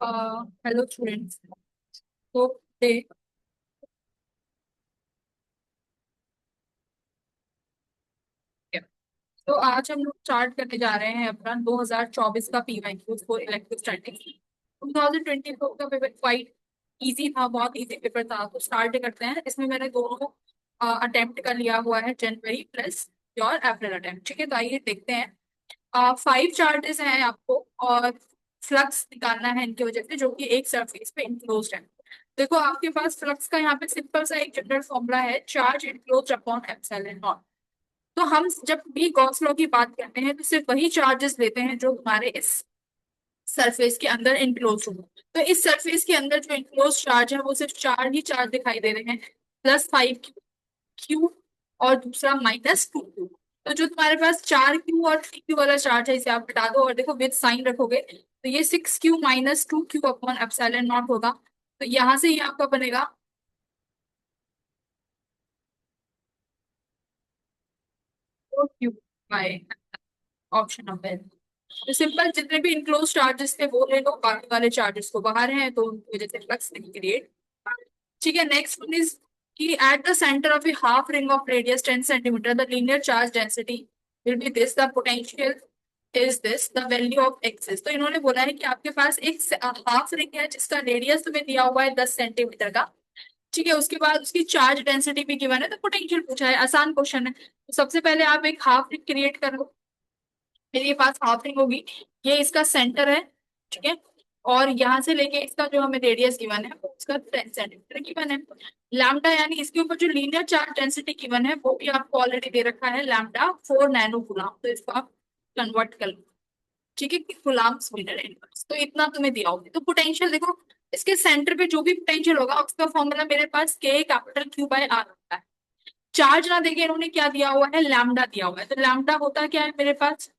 Hello students. तो day तो आज हम लोग स्टार्ट करने जा रहे हैं अपना 2024 का पीवाईक्यू फॉर इलेक्ट्रिक स्टैटिक्स। 2024 का पेपर क्वाइट इजी था, बहुत इजी पेपर था। तो स्टार्ट करते हैं। इसमें मैंने दोनों अटेम्प्ट कर लिया हुआ है, जनवरी प्लस और अप्रैल अटेम्प्ट। ठीक है, तो आइए देखते हैं। 5 चार्जेस हैं आपको और फ्लक्स निकालना है इनकी वजह से, जो कि एक सरफेस पे इंक्लोज है। देखो, आपके पास फ्लक्स का यहाँ पे सिंपल सा एक जनरल फॉर्मूला है, charge enclose upon epsilon not. तो हम जब भी गॉस लॉ की बात करते हैं तो सिर्फ वही चार्जेस लेते हैं जो हमारे इस सरफेस के अंदर इंक्लोज हो। तो इस सरफेस के अंदर जो इंक्लोज चार्ज है वो सिर्फ चार ही चार्ज दिखाई दे रहे हैं, +5 क्यू और दूसरा -2 क्यू। तो जो तुम्हारे पास 4 क्यू और 3 क्यू वाला चार्ज है इसे आप हटा दो और देखो विद साइन रखोगे तो ये 6 Q - 2 Q upon epsilon not होगा। तो यहाँ से ये आपका बनेगा 4 क्यू बाय ऑप्शन नंबर। तो सिंपल, जितने भी इनक्लोज चार्जेस थे वो ले लो, बाकी वाले चार्जेस को बाहर हैं तो उनकी वजह से फ्लक्स नहीं क्रिएट। ठीक है, नेक्स्ट वन इज कि at the centre of A half ring of radius 10 centimetre the linear charge density will be this, the potential is this, the value of axis. तो इन्होंने बोला है कि आपके पास एक हाफ रिंग है जिसका रेडियस तुम्हें दिया हुआ है 10 सेंटीमीटर का। ठीक है, उसके बाद उसकी चार्ज डेंसिटी भी गिवन है, तो पोटेंशियल पूछा है। आसान क्वेश्चन है। तो सबसे पहले आप एक हाफ रिंग क्रिएट करो। मेरे पास हाफ रिंग होगी, ये इसका सेंटर है। ठीक है, और यहाँ से लेके इसका जो हमें रेडियस गिवन है वो उसका 10 सेंटीमीटर गिवन है। लैम्डा यानी इसके ऊपर जो लीनियर चार्ज डेंसिटी गिवन है वो भी आपको ऑलरेडी दे रखा है, लैम्डा 4 नैनो कूलम। तो इसको आप कन्वर्ट कर लो। ठीक है, कि कूलम्स मीटर इनवर्स। तो इतना तुम्हें दिया होगा। तो पोटेंशियल देखो, इसके सेंटर पे जो भी पोटेंशियल होगा उसका फॉर्मूला मेरे पास के कैपिटल क्यू बाय आर होता है। चार्ज ना देके इन्होंने क्या दिया हुआ है, लैम्डा दिया हुआ है। तो लैम्डा होता क्या है मेरे पास,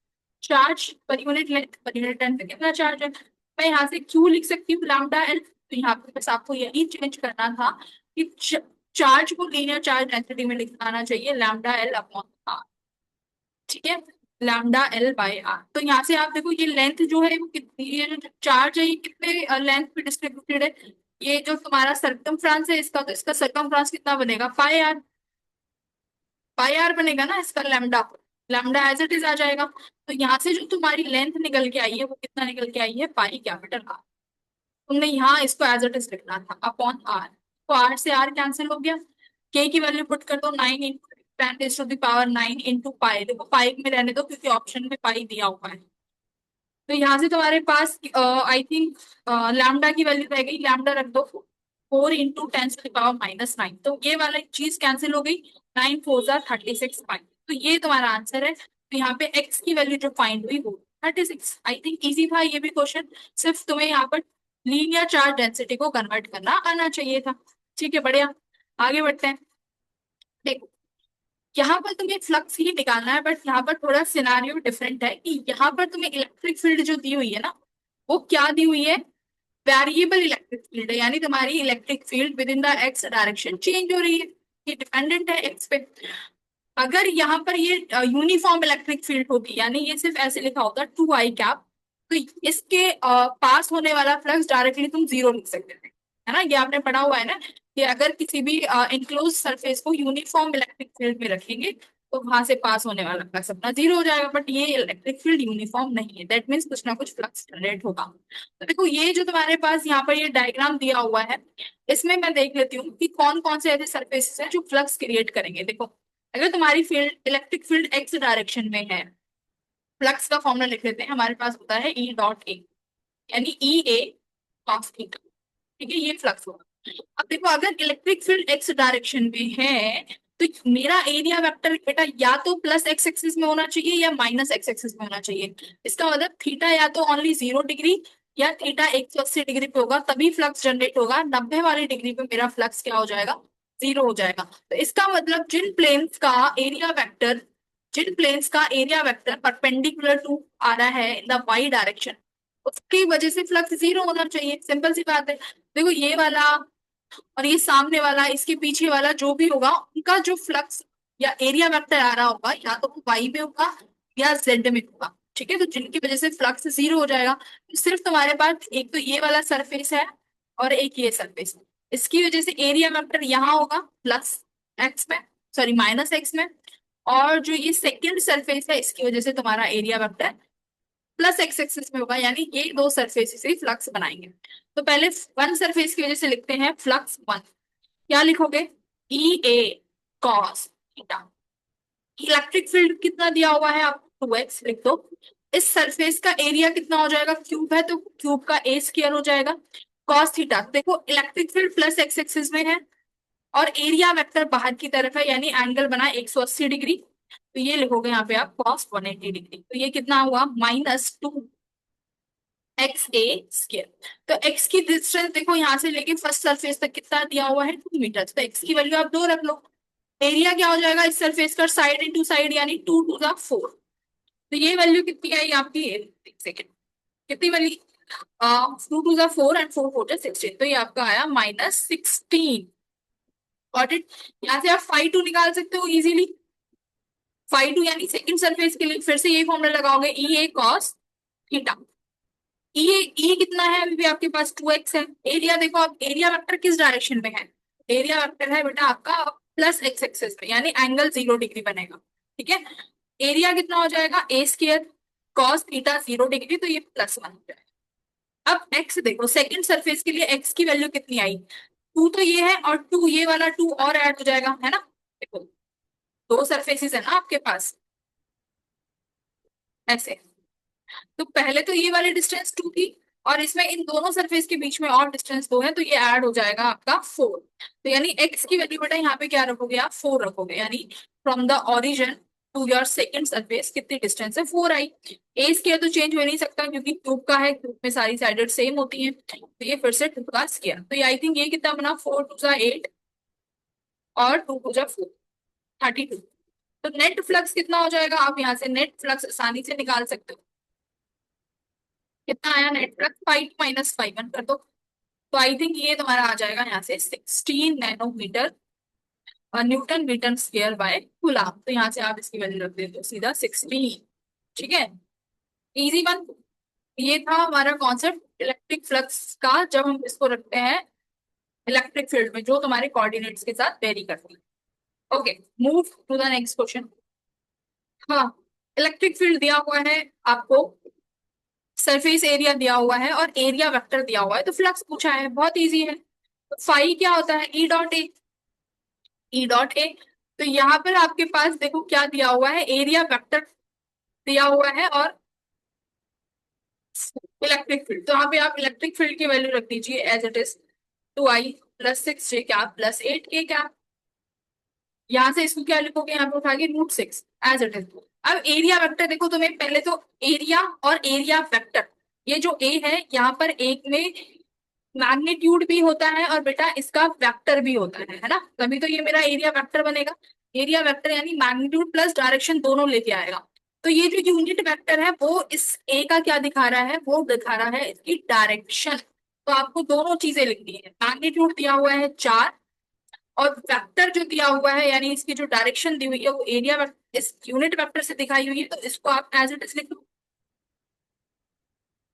चार्ज पर यूनिट लेंथ पर यूनिट लेंथ पे कितना चार्ज है। मैं यहाँ से क्यू लिख सकती हूँ लैम्डा एल। तो यहाँ पे बस आपको यही चेंज करना था कि चार्ज को लीनियर चार्ज डेंसिटी में लिखना आना चाहिए, लैम्डा एल अपॉन आर। ठीक है, लैम्डा एल बाय आर। तो यहाँ से आप देखो ये लेंथ जो है वो कितनी, ये जो चार्ज है ये कितने लेंथ पे डिस्ट्रीब्यूटेड है। ये जो तुम्हारा सरकमफ्रांस है इसका, तो इसका सरकमफ्रांस कितना बनेगा, पाई आर। पाई आर बनेगा ना इसका lambda. Lambda as it is आ जाएगा। तो यहाँ से जो तुम्हारी लेंथ निकल के आई है वो कितना निकल के आई है, पाई कैपिटल आर। तुमने यहाँ इसको एज इट इज लिखना था अपॉन आर। तो आर से आर कैंसिल हो गया। के की वैल्यू पुट कर दो, 9 × 10⁻⁹ इंटू पाई। देखो पाई में रहने दो क्योंकि ऑप्शन में पाई दिया हुआ है। तो यहाँ से तुम्हारे पास आई थिंक लैम्डा की वैल्यू रह गई, लैम्डा रख दो 4 × 10⁻⁹ तो ये वाला चीज कैंसिल हो गई। 9 × 4 = 36 पाई। तो ये तुम्हारा आंसर है। तो यहाँ पे एक्स की वैल्यू जो फाइंड हुई वो 36। आई थिंक इजी था ये भी क्वेश्चन। सिर्फ तुम्हें यहाँ पर लीनियर चार्ज डेंसिटी को कन्वर्ट करना आना चाहिए था। ठीक है, बढ़िया। आगे बढ़ते हैं। देखो, यहाँ पर तुम्हें फ्लक्स ही निकालना है, बट यहाँ पर थोड़ा सिनारियो डिफरेंट है कि यहाँ पर तुम्हें इलेक्ट्रिक फील्ड जो दी हुई है ना, वो क्या दी हुई है, वेरिएबल इलेक्ट्रिक फील्ड है। यानी तुम्हारी electric field with in the x direction change हो रही है, ये डिपेंडेंट है एक्स पे। अगर यहाँ पर ये यूनिफॉर्म इलेक्ट्रिक फील्ड होगी, यानी ये सिर्फ ऐसे लिखा होता 2I कैप, तो इसके पास होने वाला फ्लक्स डायरेक्टली तुम जीरो लिख सकते थे। है ना, ये आपने पढ़ा हुआ है ना कि अगर किसी भी इनक्लोज सरफेस को यूनिफॉर्म इलेक्ट्रिक फील्ड में रखेंगे तो वहां से पास होने वाला फ्लक्स अपना जीरो हो जाएगा। बट ये इलेक्ट्रिक फील्ड यूनिफॉर्म नहीं है, दैट मीन्स कुछ ना कुछ फ्लक्स जनरेट होगा। तो देखो, ये जो तुम्हारे पास यहाँ पर ये डायग्राम दिया हुआ है, इसमें मैं देख लेती हूँ कि कौन कौन से ऐसे सरफेसेस हैं जो फ्लक्स क्रिएट करेंगे। देखो, अगर तुम्हारी field electric field x direction में है, फ्लक्स का फॉर्मूला लिख लेते हैं। हमारे पास होता है ई डॉट ए, यानी ई ए कॉस थीटा। ठीक है, ये फ्लक्स होगा। अब देखो, अगर इलेक्ट्रिक फील्ड एक्स डायरेक्शन में है तो मेरा एरिया वेक्टर बेटा या तो प्लस एक्स एक्सिस में होना चाहिए या माइनस एक्स एक्सिस में होना चाहिए। इसका मतलब थीटा या तो ओनली 0 डिग्री या थीटा 180 डिग्री पे होगा, तभी फ्लक्स जनरेट होगा। 90 वाली डिग्री पे मेरा फ्लक्स क्या हो जाएगा, जीरो हो जाएगा। तो इसका मतलब जिन प्लेन्स का एरिया वेक्टर परपेंडिकुलर टू आ रहा है इन द वाई डायरेक्शन, उसकी वजह से फ्लक्स जीरो होना चाहिए। सिंपल सी बात है। देखो, ये वाला और ये सामने वाला, इसके पीछे वाला जो भी होगा, उनका जो फ्लक्स या एरिया वेक्टर आ रहा होगा या तो वो वाई में होगा या जेड में होगा। ठीक है, तो जिनकी वजह से फ्लक्स जीरो हो जाएगा। तो सिर्फ तुम्हारे पास एक तो ये वाला सरफेस है और एक ये सरफेस है, इसकी वजह से एरिया वेक्टर यहाँ होगा प्लस एक्स में, सॉरी माइनस एक्स में, और जो ये सेकेंड सरफेस है इसकी वजह से तुम्हारा area vector plus x axis में होगा, यानी ये दो सरफेस से फ्लक्स बनाएंगे। तो पहले वन सरफेस की वजह से लिखते हैं फ्लक्स वन। क्या लिखोगे? ई ए कॉस थीटा। इलेक्ट्रिक फील्ड कितना दिया हुआ है आपको? 2x लिख दो। इस सरफेस का एरिया कितना हो जाएगा? क्यूब है तो क्यूब का ए स्क्वायर हो जाएगा। कॉस थीटा, देखो electric field plus x axis में है और एरिया वेक्टर बाहर की तरफ है, यानी एंगल बना 180 डिग्री। तो ये लिखोगे यहाँ पे आप कॉस 180 डिग्री। तो ये कितना हुआ? -2 एक्स ए स्क्वायर। तो एक्स की डिस्टेंस देखो यहाँ से लेके फर्स्ट सरफेस तक कितना दिया हुआ है? 2 मीटर। तो एक्स की वैल्यू आप 2 रख लो। एरिया क्या हो जाएगा इस सरफेस का? साइड इंटू साइड, यानी 2 टू द 4। तो ये वैल्यू कितनी आई आपकी? एक सेकेंड, कितनी वैल्यू? 2 to the 4 and 4 4 16। तो ये आपका आया -16। Got it? यहाँ से आप फाई 2 निकाल सकते हो इजीली। फाई 2 यानी सेकंड सरफेस के लिए फिर से ये फॉर्मूला लगाओगे, ई ए कॉस थीटा। ई कितना है? अभी भी आपके पास 2x है। एरिया देखो, आप एरिया वेक्टर किस डायरेक्शन में है? एरिया वेक्टर है बेटा आपका प्लस एक्स एक्सेस में, यानी एंगल 0 डिग्री बनेगा। ठीक है, एरिया कितना हो जाएगा? ए स्क्वायर कॉस थीटा 0 डिग्री, तो ये +1 हो जाएगा। अब एक्स देखो, सेकंड सरफेस के लिए एक्स की वैल्यू कितनी आई? 2 तो ये है और 2 ये वाला 2 और ऐड हो जाएगा, है ना? देखो दो सरफेसेस है ना आपके पास, ऐसे। तो पहले तो ये वाली डिस्टेंस 2 थी और इसमें इन दोनों सरफेस के बीच में और डिस्टेंस 2 है, तो ये ऐड हो जाएगा आपका 4। तो यानी एक्स की वैल्यू बेटा यहाँ पे क्या रखोगे आप? 4 रखोगे, यानी from the origin to your second surface कितनी डिस्टेंस है? 4 आई। ए स्क्वायर तो चेंज हो नहीं सकता क्योंकि क्यूब का है, क्यूब में सारी साइडेड सेम होती है, तो ये फिर से 2 का स्क्वायर। तो ये आई थिंक ये कितना बना? 4 2 8 और 2 2 4 32। तो नेट फ्लक्स कितना हो जाएगा? आप यहाँ से नेट फ्लक्स आसानी से निकाल सकते हो। कितना आया नेट फ्लक्स? 5 - 5 कर दो। तो आई थिंक ये तुम्हारा आ जाएगा यहाँ से 16 नैनोमीटर और Newton metre square by coulomb. तो यहाँ से आप इसकी वैल्यू रख देते हो सीधा 16। ठीक है, इजी वन। ये था हमारा कॉन्सेप्ट इलेक्ट्रिक फ्लक्स का, जब हम इसको रखते हैं इलेक्ट्रिक फील्ड में जो तुम्हारे कोऑर्डिनेट्स के साथ वेरी करती है। Okay, move to the next question. हाँ, इलेक्ट्रिक फील्ड दिया हुआ है आपको, सरफेस एरिया दिया हुआ है और एरिया वेक्टर दिया हुआ है, तो फ्लक्स पूछा है, बहुत इजी है। तो फाई क्या होता है? E dot A. E dot A, तो यहाँ पर आपके पास देखो क्या दिया हुआ है? एरिया वेक्टर दिया हुआ है और इलेक्ट्रिक फील्ड। तो यहाँ पे आप इलेक्ट्रिक फील्ड की वैल्यू रख दीजिए as it is 2i + 6j क्या +8k क्या। यहाँ से इसको क्या लिखोगे? यहाँ पे उठा के √6 एज इट इज। अब एरिया वेक्टर देखो, तुम्हें पहले तो एरिया और एरिया वेक्टर, ये जो ए है यहाँ पर एक में मैग्नीट्यूड भी होता है और बेटा इसका वेक्टर भी होता है ना? तभी तो ये मेरा एरिया वेक्टर बनेगा। एरिया वेक्टर यानी मैग्नीट्यूड प्लस डायरेक्शन दोनों लेके आएगा। तो ये जो यूनिट वेक्टर है वो इस ए का क्या दिखा रहा है? वो दिखा रहा है इसकी डायरेक्शन। तो आपको दोनों चीजें लिखनी है, मैग्नीट्यूड दिया हुआ है 4 और वेक्टर जो दिया हुआ है यानी इसकी जो डायरेक्शन दी हुई है वो एरिया इस यूनिट वेक्टर से दिखाई हुई है, तो इसको आप एज इट इज लिख लो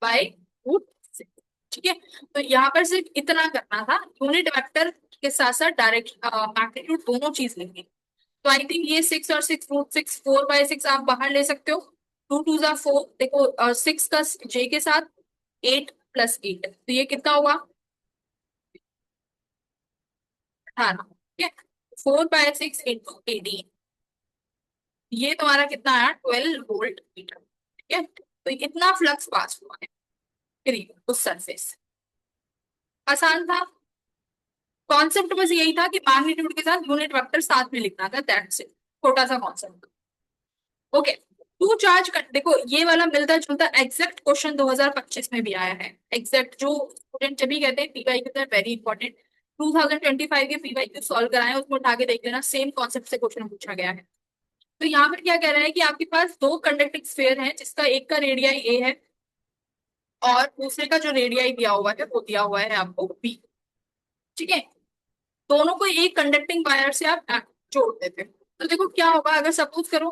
बाय √6। ठीक है, तो यहाँ पर सिर्फ इतना करना था, यूनिट वेक्टर के साथ साथ डायरेक्ट मैग्नीट्यूड दोनों चीज लिखनी। तो आई थिंक ये 6 और 6 √6 4/6 आप बाहर ले सकते हो। 2 2 4 देखो 6 का जे के साथ 8 + 8, तो ये कितना हुआ? 18। ठीक है, 4/6 इंटू 18, ये तुम्हारा कितना आया? 12 वोल्ट मीटर। ठीक है, तो इतना फ्लक्स पास हुआ है करीब उस सरफेस से। आसान था, कॉन्सेप्ट बस यही था कि मैग्नीट्यूड के साथ यूनिट वेक्टर साथ में लिखना था, दैट्स इट। छोटा सा कॉन्सेप्ट। ओके, टू चार्ज देखो ये वाला मिलता जुलता एग्जैक्ट क्वेश्चन 2025 में भी आया है। एग्जैक्ट जो स्टूडेंट जब भी कहते हैं पीवाईक्यू वेरी इंपॉर्टेंट, 2025 के पीवाईक्यू सॉल्व कराए उसमें उठा के देख लेना, सेम कॉन्सेप्ट से क्वेश्चन पूछा गया है। तो यहाँ पर क्या कह रहा है कि आपके पास दो कंडक्टिंग स्फीयर है जिसका एक का रेडियाई ए है और दूसरे का जो रेडियाई दिया हुआ है वो दिया हुआ है आपको बी। ठीक है, दोनों को एक कंडक्टिंग वायर से आप जोड़ देते हो। तो देखो क्या होगा, अगर सपोज करो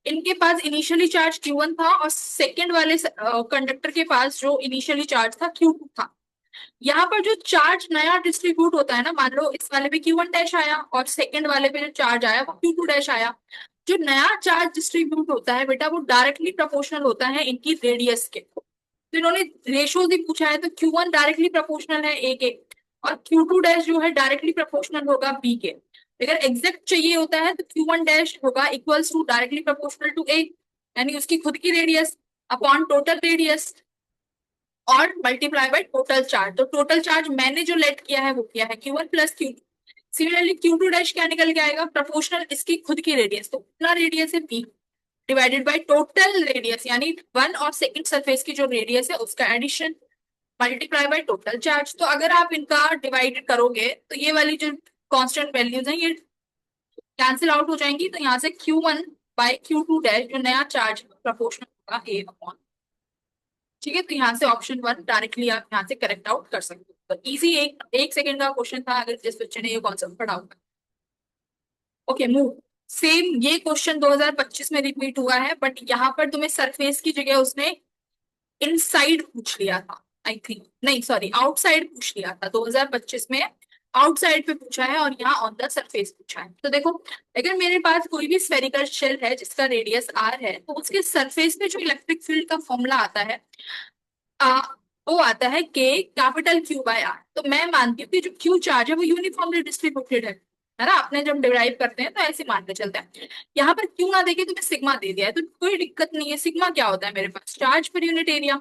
इनके पास इनिशियली चार्ज Q1 था और सेकेंड वाले कंडक्टर के पास जो इनिशियली चार्ज था Q2 था। यहाँ पर जो चार्ज नया डिस्ट्रीब्यूट होता है ना, मान लो इस वाले पे Q1 डैश आया और सेकेंड वाले पे जो चार्ज आया वो Q2 डैश आया। जो नया चार्ज डिस्ट्रीब्यूट होता है बेटा वो डायरेक्टली प्रोपोर्शनल होता है इनकी रेडियस के। तो इन्होंने रेशियो भी पूछा है तो Q1 डायरेक्टली प्रोपोर्शनल है A के और Q2 डैश जो है डायरेक्टली प्रोपोर्शनल होगा B के। अगर एग्जैक्ट चाहिए होता है तो Q1 डैश होगा equals to directly proportional to A, यानी उसकी खुद की रेडियस अपॉन टोटल रेडियस और मल्टीप्लाई बाय टोटल चार्ज। तो टोटल चार्ज मैंने जो लेट किया है वो किया है Q1 plus Q2। Similarly Q2 dash क्या निकल के आएगा, प्रोपोर्शनल इसकी खुद की रेडियस, तो कितना रेडियस है B divided by total radius, यानी वन और सेकंड सरफेस की जो रेडियस है उसका addition multiply by total charge. तो अगर आप इनका डिवाइड करोगे तो ये वाली जो कांस्टेंट वैल्यूज हैं ये कैंसिल आउट हो जाएंगी। तो यहाँ से Q1 बाय Q2 डैश जो नया चार्ज प्रोपोर्शनल होगा A अपॉन। ठीक है, तो यहाँ से ऑप्शन 1 डायरेक्टली आप यहाँ से करेक्ट आउट कर सकते हो। तो इजी एक सेकंड का क्वेश्चन था अगर जिस बच्चे ने ये कॉन्सेप्ट पढ़ा होगा। Okay move. सेम ये क्वेश्चन 2025 में रिपीट हुआ है बट यहाँ पर तुम्हें सरफेस की जगह उसने इनसाइड पूछ लिया था, आई थिंक, नहीं सॉरी आउटसाइड पूछ लिया था 2025 में। आउटसाइड पे पूछा है और यहाँ ऑन द सरफेस पूछा है। तो देखो अगर मेरे पास कोई भी स्फेरिकल शेल है जिसका रेडियस r है तो उसके सरफेस पे जो इलेक्ट्रिक फील्ड का फॉर्मूला आता है आ, वो आता है K capital Q by R। तो मैं मानती हूँ कि जो Q चार्ज है वो यूनिफॉर्मली डिस्ट्रीब्यूटेड है ना, आपने जब डिराइव करते हैं तो ऐसे मानते चलते हैं। यहाँ पर क्यू ना देके तुम्हें सिग्मा दे दिया है तो कोई दिक्कत नहीं है। सिग्मा क्या होता है मेरे पास, चार्ज पर यूनिट एरिया।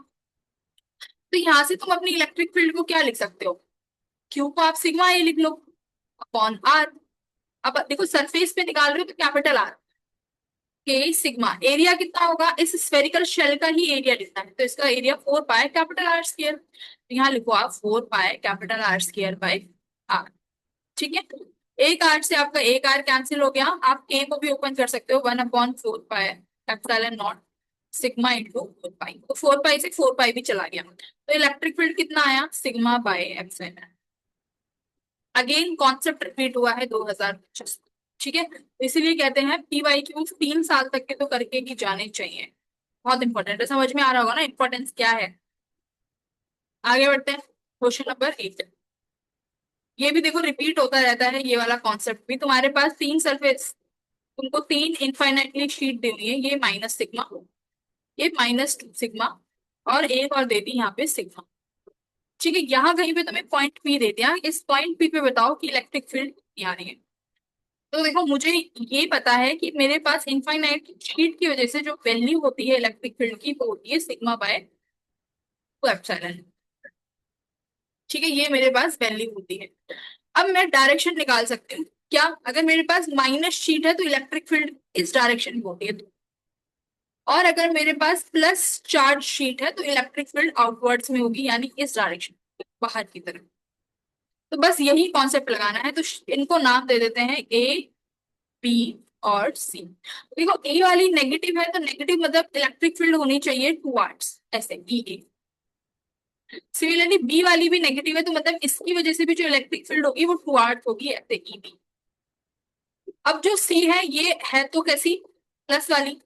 तो यहाँ से तुम अपनी इलेक्ट्रिक फील्ड को क्या लिख सकते हो, क्यू को आप सिग्मा ए लिख लो अपॉन आर। अब देखो सरफेस पे निकाल रहे हो तो कैपिटल आर के सिग्मा, एरिया कितना होगा, इस स्फेरिकल शेल का ही एरिया लिखना है तो इसका area 4 pi capital R square. तो यहाँ लिखो आप 4 pi capital R square by R. ठीक है, एक आर से आपका एक आर कैंसिल हो गया। आप ए को भी ओपन कर सकते हो 1/4 पाई एप्सिलॉन नॉट सिग्मा इंटू 4 पाई। तो 4 पाई से 4 पाई भी चला गया तो इलेक्ट्रिक फील्ड कितना आया, sigma by epsilon. Again concept repeat हुआ है 2025। ठीक है, तो इसीलिए कहते हैं PYQ 3 साल तक के तो करके ही जाने चाहिए, बहुत इंपॉर्टेंट है। समझ में आ रहा होगा ना इंपॉर्टेंस क्या है। आगे बढ़ते हैं क्वेश्चन नंबर 8। ये भी देखो रिपीट होता रहता है, ये वाला कॉन्सेप्ट भी। तुम्हारे पास तीन सरफेस, तुमको तीन इनफाइनाइटली शीट दे दी है, ये माइनस सिग्मा, ये -2 सिग्मा और एक और दे दी यहाँ पे सिग्मा। ठीक है, यहाँ कहीं पे तुम्हें पॉइंट P दे दिया, इस पॉइंट P पे बताओ कि इलेक्ट्रिक फील्ड कितनी आ रही है। तो देखो मुझे ये पता है कि मेरे पास इनफाइनाइट शीट की वजह से जो वैल्यू होती है इलेक्ट्रिक फील्ड की वो होती है सिग्मा बाय 2 एप्सिलॉन। ठीक है, ये मेरे पास वैल्यू होती है। अब मैं डायरेक्शन निकाल सकती हूँ क्या, अगर मेरे पास माइनस शीट है तो इलेक्ट्रिक फील्ड इस डायरेक्शन में होती है और अगर मेरे पास प्लस चार्ज शीट है तो इलेक्ट्रिक फील्ड आउटवर्ड्स में होगी, यानी इस डायरेक्शन बाहर की तरफ। तो बस यही कॉन्सेप्ट लगाना है। तो इनको नाम दे देते हैं A B और C। देखो ए वाली नेगेटिव है तो नेगेटिव मतलब इलेक्ट्रिक फील्ड होनी चाहिए टूवर्ड्स, ऐसे EA। सिमिलरली बी वाली भी नेगेटिव है तो मतलब इसकी वजह से भी जो इलेक्ट्रिक फील्ड होगी वो टुवार्ड्स होगी, ऐसे EB। अब जो सी है ये है तो कैसी, प्लस वाली,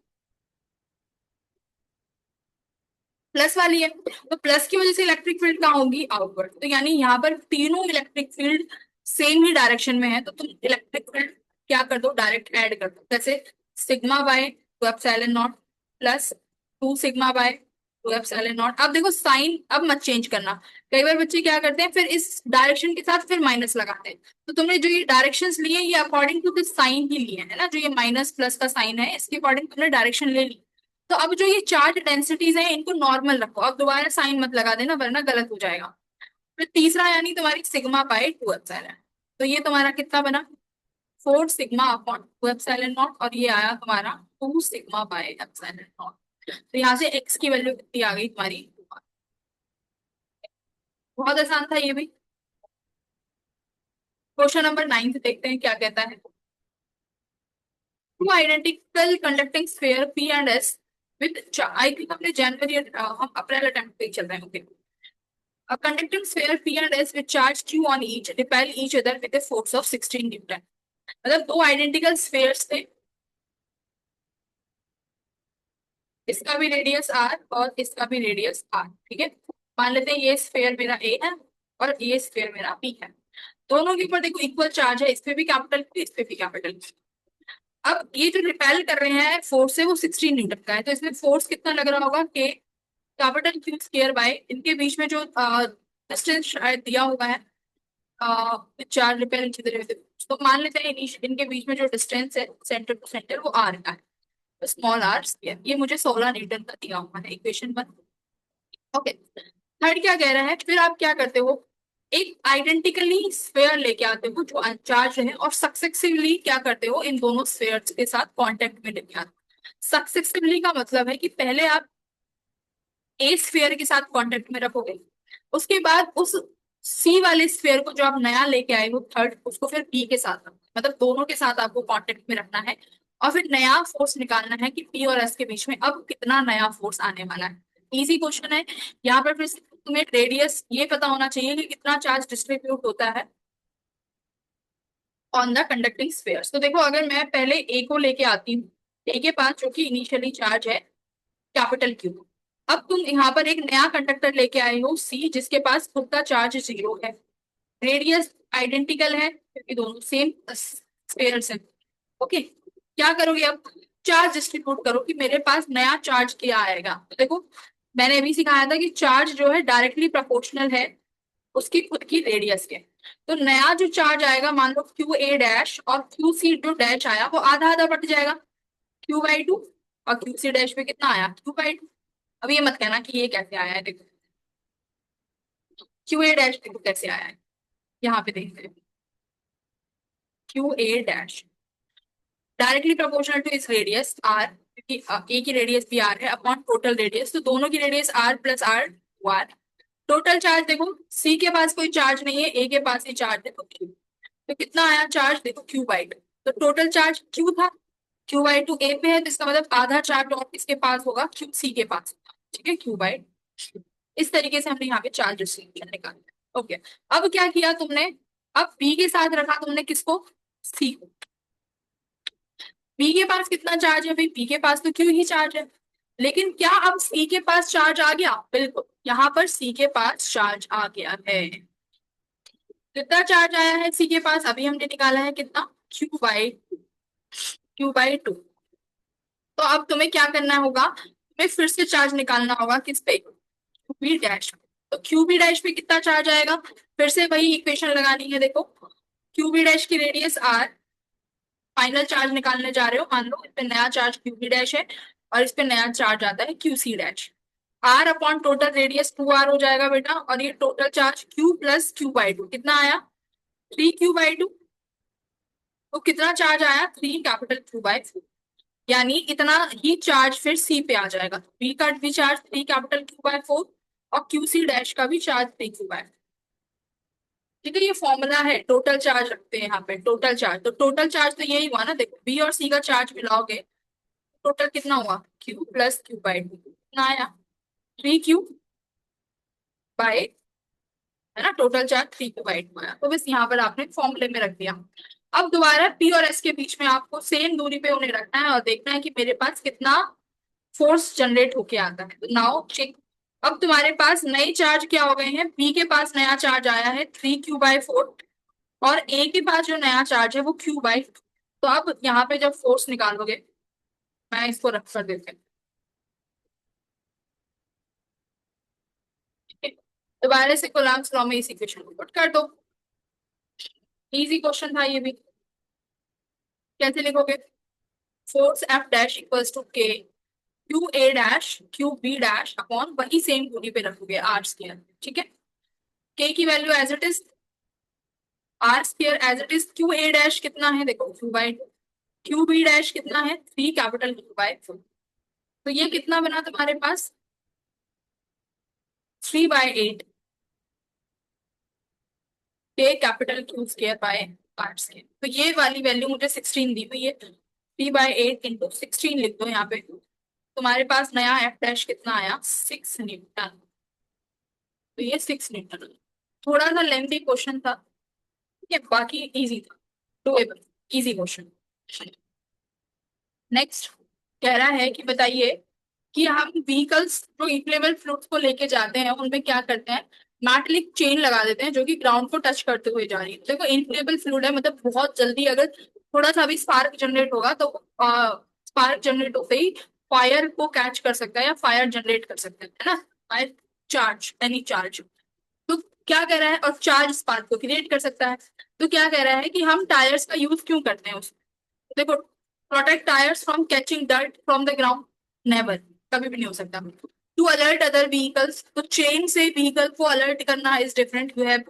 प्लस वाली है तो प्लस की वजह से इलेक्ट्रिक फील्ड कहाँ होगी, आउटवर्ड। तो यानी यहाँ पर तीनों इलेक्ट्रिक फील्ड सेम ही डायरेक्शन में है तो तुम इलेक्ट्रिक फील्ड क्या कर दो, डायरेक्ट ऐड कर दो। जैसे sigma by 2 epsilon not plus 2 sigma by 2 epsilon not. अब देखो साइन अब मत चेंज करना, कई बार बच्चे क्या करते हैं फिर इस डायरेक्शन के साथ फिर माइनस लगाते हैं। तो तुमने जो ये डायरेक्शंस लिए ये अकॉर्डिंग टू दिस साइन ही लिए है ना, जो ये माइनस प्लस का साइन है इसके अकॉर्डिंग तुमने डायरेक्शन ले ली। तो अब जो ये चार्ज डेंसिटीज है इनको नॉर्मल रखो, अब दोबारा साइन मत लगा देना वरना गलत हो जाएगा। फिर तीसरा यानी तुम्हारी सिग्मा बाय 2 एप्सिलॉन। तो ये तुम्हारा कितना बना, 4 सिग्मा अपॉन 2 एप्सिलॉन नॉट और ये आया तुम्हारा 2 सिग्मा बाय एप्सिलॉन नॉट। तो यहाँ से एक्स की वैल्यू कितनी आ गई तुम्हारी, बहुत आसान था ये भी। क्वेश्चन नंबर 9 देखते हैं क्या कहता है। Two identical conducting sphere P and S with, I think अपने जनवरी हम अप्रैल अटेम्प्ट पे ही चल रहे हैं। Okay, a conducting sphere P and S with charge Q on each repel each other with a force of 16 Newton। मतलब दो identical spheres थे, इसका भी रेडियस आर और इसका भी रेडियस आर, ठीक है। मान लेते हैं ये स्फेयर मेरा ए है और ये स्फेयर मेरा बी है। दोनों के ऊपर देखो इक्वल चार्ज है, इस पे भी कैपिटल Q, इस पे भी कैपिटल Q। अब ये जो रिपेल कर रहे हैं फोर्स है वो 16 न्यूटन का है, तो इसमें फोर्स कितना लग रहा होगा के कैपिटल Q स्क्वायर बाय इनके बीच में जो डिस्टेंस शायद दिया हुआ है, चार रिपेल तो मान लेते हैं इनके बीच में जो डिस्टेंस है सेंटर टू सेंटर वो आर का है, स्मॉल आर स्क्वायर। ये मुझे 16 न्यूटन का दिया हुआ है, इक्वेशन 1। ओके, थर्ड क्या कह रहा है, फिर आप क्या करते हो, एक आइडेंटिकली स्फेयर लेके आते हो जो अनचार्ज है और सक्सेसिवली क्या करते हो, इन दोनों स्फेयर्स के साथ कांटेक्ट में लेके आते हो। सक्सेसिवली का मतलब है कि पहले आप ए स्फेयर के साथ कांटेक्ट में रखोगे, उसके बाद उस सी वाले स्फेयर को जो आप नया लेके आए हो थर्ड, उसको फिर बी के साथ रखो, मतलब दोनों के साथ आपको कांटेक्ट में रखना है। और फिर नया फोर्स निकालना है कि पी और एस के बीच में अब कितना नया फोर्स आने वाला है। इजी क्वेश्चन है। यहाँ पर फिर से तुम्हें रेडियस ये पता होना चाहिए कि कितना चार्ज डिस्ट्रीब्यूट होता है ऑन द कंडक्टिंग स्फेयर्स। तो देखो अगर मैं पहले ए को लेके आती हूँ, ए के पास जो कि इनिशियली चार्ज है कैपिटल Q। अब तुम यहाँ पर एक नया कंडक्टर लेके आए हो सी, जिसके पास खुद का चार्ज 0 है, रेडियस आइडेंटिकल है क्योंकि दोनों सेम स्फेयर्स हैं। ओके, क्या करोगे अब, चार्ज डिस्ट्रीब्यूट करो कि मेरे पास नया चार्ज क्या आएगा। तो देखो मैंने अभी सिखाया था कि चार्ज जो है डायरेक्टली प्रोपोर्शनल है उसकी खुद की रेडियस के। तो नया जो चार्ज आएगा, मान लो क्यू ए डैश और क्यू सी जो डैश आया वो आधा आधा बढ़ जाएगा, Q/2। और क्यू सी डैश पे कितना आया, Q/2। अब ये मत कहना कि ये कैसे आया है, देखो क्यू ए डैश देखो कैसे आया है, यहाँ पे देखते हैं। Q A dash directly proportional to इस रेडियस आर, क्योंकि ए की रेडियस भी आर है अपॉन टोटल रेडियस, तो दोनों की radius R plus R R. Total charge देखो सी के पास कोई चार्ज नहीं है, ए के पास ही चार्ज है, तो क्यू। तो कितना आया चार्ज, देखो Q/2। तो टोटल चार्ज क्यू था, Q/2 ए पे है, तो इसका मतलब आधा चार्ज और किसके पास होगा, क्यू सी के पास होगा, ठीक है Q/2। इस तरीके से हमने यहाँ पे चार्ज डिस्ट्रीब्यूशन निकाला। ओके, अब क्या किया तुमने, अब बी के साथ रखा तुमने किसको, सी को। बी के पास कितना चार्ज है भाई, बी के पास तो क्यू ही चार्ज है, लेकिन क्या अब सी के पास चार्ज आ गया, बिल्कुल यहाँ पर सी के पास चार्ज आ गया है। कितना चार्ज आया है सी के पास, अभी हमने निकाला है कितना, Q/2। तो अब तुम्हें क्या करना होगा, तुम्हें फिर से चार्ज निकालना होगा किस पे, बी डैश। तो क्यू बी डैश पे कितना चार्ज आएगा, फिर से वही इक्वेशन लगानी है, देखो क्यू बी डैश की रेडियस आर, फाइनल चार्ज निकालने जा रहे हो, मान लो इस पे नया चार्ज क्यू बी डैश है और इस पे नया चार्ज आता है Q C dash. R upon total radius 2r हो जाएगा बेटा, और ये total charge Q plus Q/2 कितना आया, 3Q/2। तो कितना चार्ज आया, 3 कैपिटल Q/4, यानी इतना ही चार्ज फिर सी पे आ जाएगा। बी का भी चार्ज 3 कैपिटल Q/4 और क्यू सी डैश का भी चार्ज 3Q/4। ठीक है, ये फॉर्मूला है, टोटल चार्ज रखते हैं यहाँ पे, टोटल चार्ज। तो टोटल चार्ज तो यही हुआ ना, देखो बी और सी का चार्ज मिलाओगे, टोटल कितना हुआ, क्यू प्लस Q/2 कितना आया, 3Q/, है ना, टोटल चार्ज 3Q/2 आया। तो बस यहाँ पर आपने फॉर्मूले में रख दिया। अब दोबारा पी और एस के बीच में आपको सेम दूरी पे उन्हें रखना है और देखना है कि मेरे पास कितना फोर्स जनरेट होके आता है। तो नाउ चेक, अब तुम्हारे पास नए चार्ज क्या हो गए हैं, बी के पास नया चार्ज आया है 3Q/4 और ए के पास जो नया चार्ज है वो Q/2। तो अब यहाँ पे जब फोर्स निकालोगे, मैं इसको रख कर देते हैं, ठीक है? दोबारा से कूलम्ब्स लॉ में इस इक्वेशन को पुट कर दो। इजी क्वेश्चन था ये भी। कैसे लिखोगे, force F dash equals to K Q A dash Q B dash upon वही सेम दूरी पे रखोगे आर स्क्वायर, ठीक है। के की value as it is, R square as it is, Q A dash कितना है देखो Q/2, क्यू बी डैश कितना है 3 कैपिटल Q/4। तो ये कितना बना तुम्हारे पास, 3/8 के capital Q square by R square. तो ये वाली वैल्यू मुझे 16 दी हुई है, 3/8 इंटू 16 लिख दो यहाँ पे। तुम्हारे पास नया एफ डैश कितना आया, 6 न्यूटन। तो ये 6 न्यूटन, थोड़ा सा लेंथी क्वेश्चन था, ठीक है, बाकी इजी था, डूएबल, इजी क्वेश्चन। नेक्स्ट कह रहा है कि बताइए कि हम व्हीकल्स जो इन्फ्लेमेबल फ्लूइड्स को लेके जाते हैं उनमें क्या करते हैं, मैटेलिक चेन लगा देते हैं जो कि ग्राउंड को टच करते हुए जा रही है। देखो इन्फ्लेमेबल फ्लूइड है, मतलब बहुत जल्दी अगर थोड़ा सा भी स्पार्क जनरेट होगा तो स्पार्क जनरेट होते ही फायर को कैच कर सकता है या फायर जनरेट कर सकता है ना, फायर चार्ज, एनी चार्ज। तो क्या कह रहा है, और चार्ज स्पार्क को क्रिएट कर सकता है। तो क्या कह रहा है कि हम टायर्स का यूज क्यों करते हैं उसमें, देखो protect tyres from catching dirt from the ground, never, कभी भी नहीं हो सकता। टू अलर्ट अदर व्हीकल्स, तो चेन से व्हीकल को अलर्ट करना is different, you have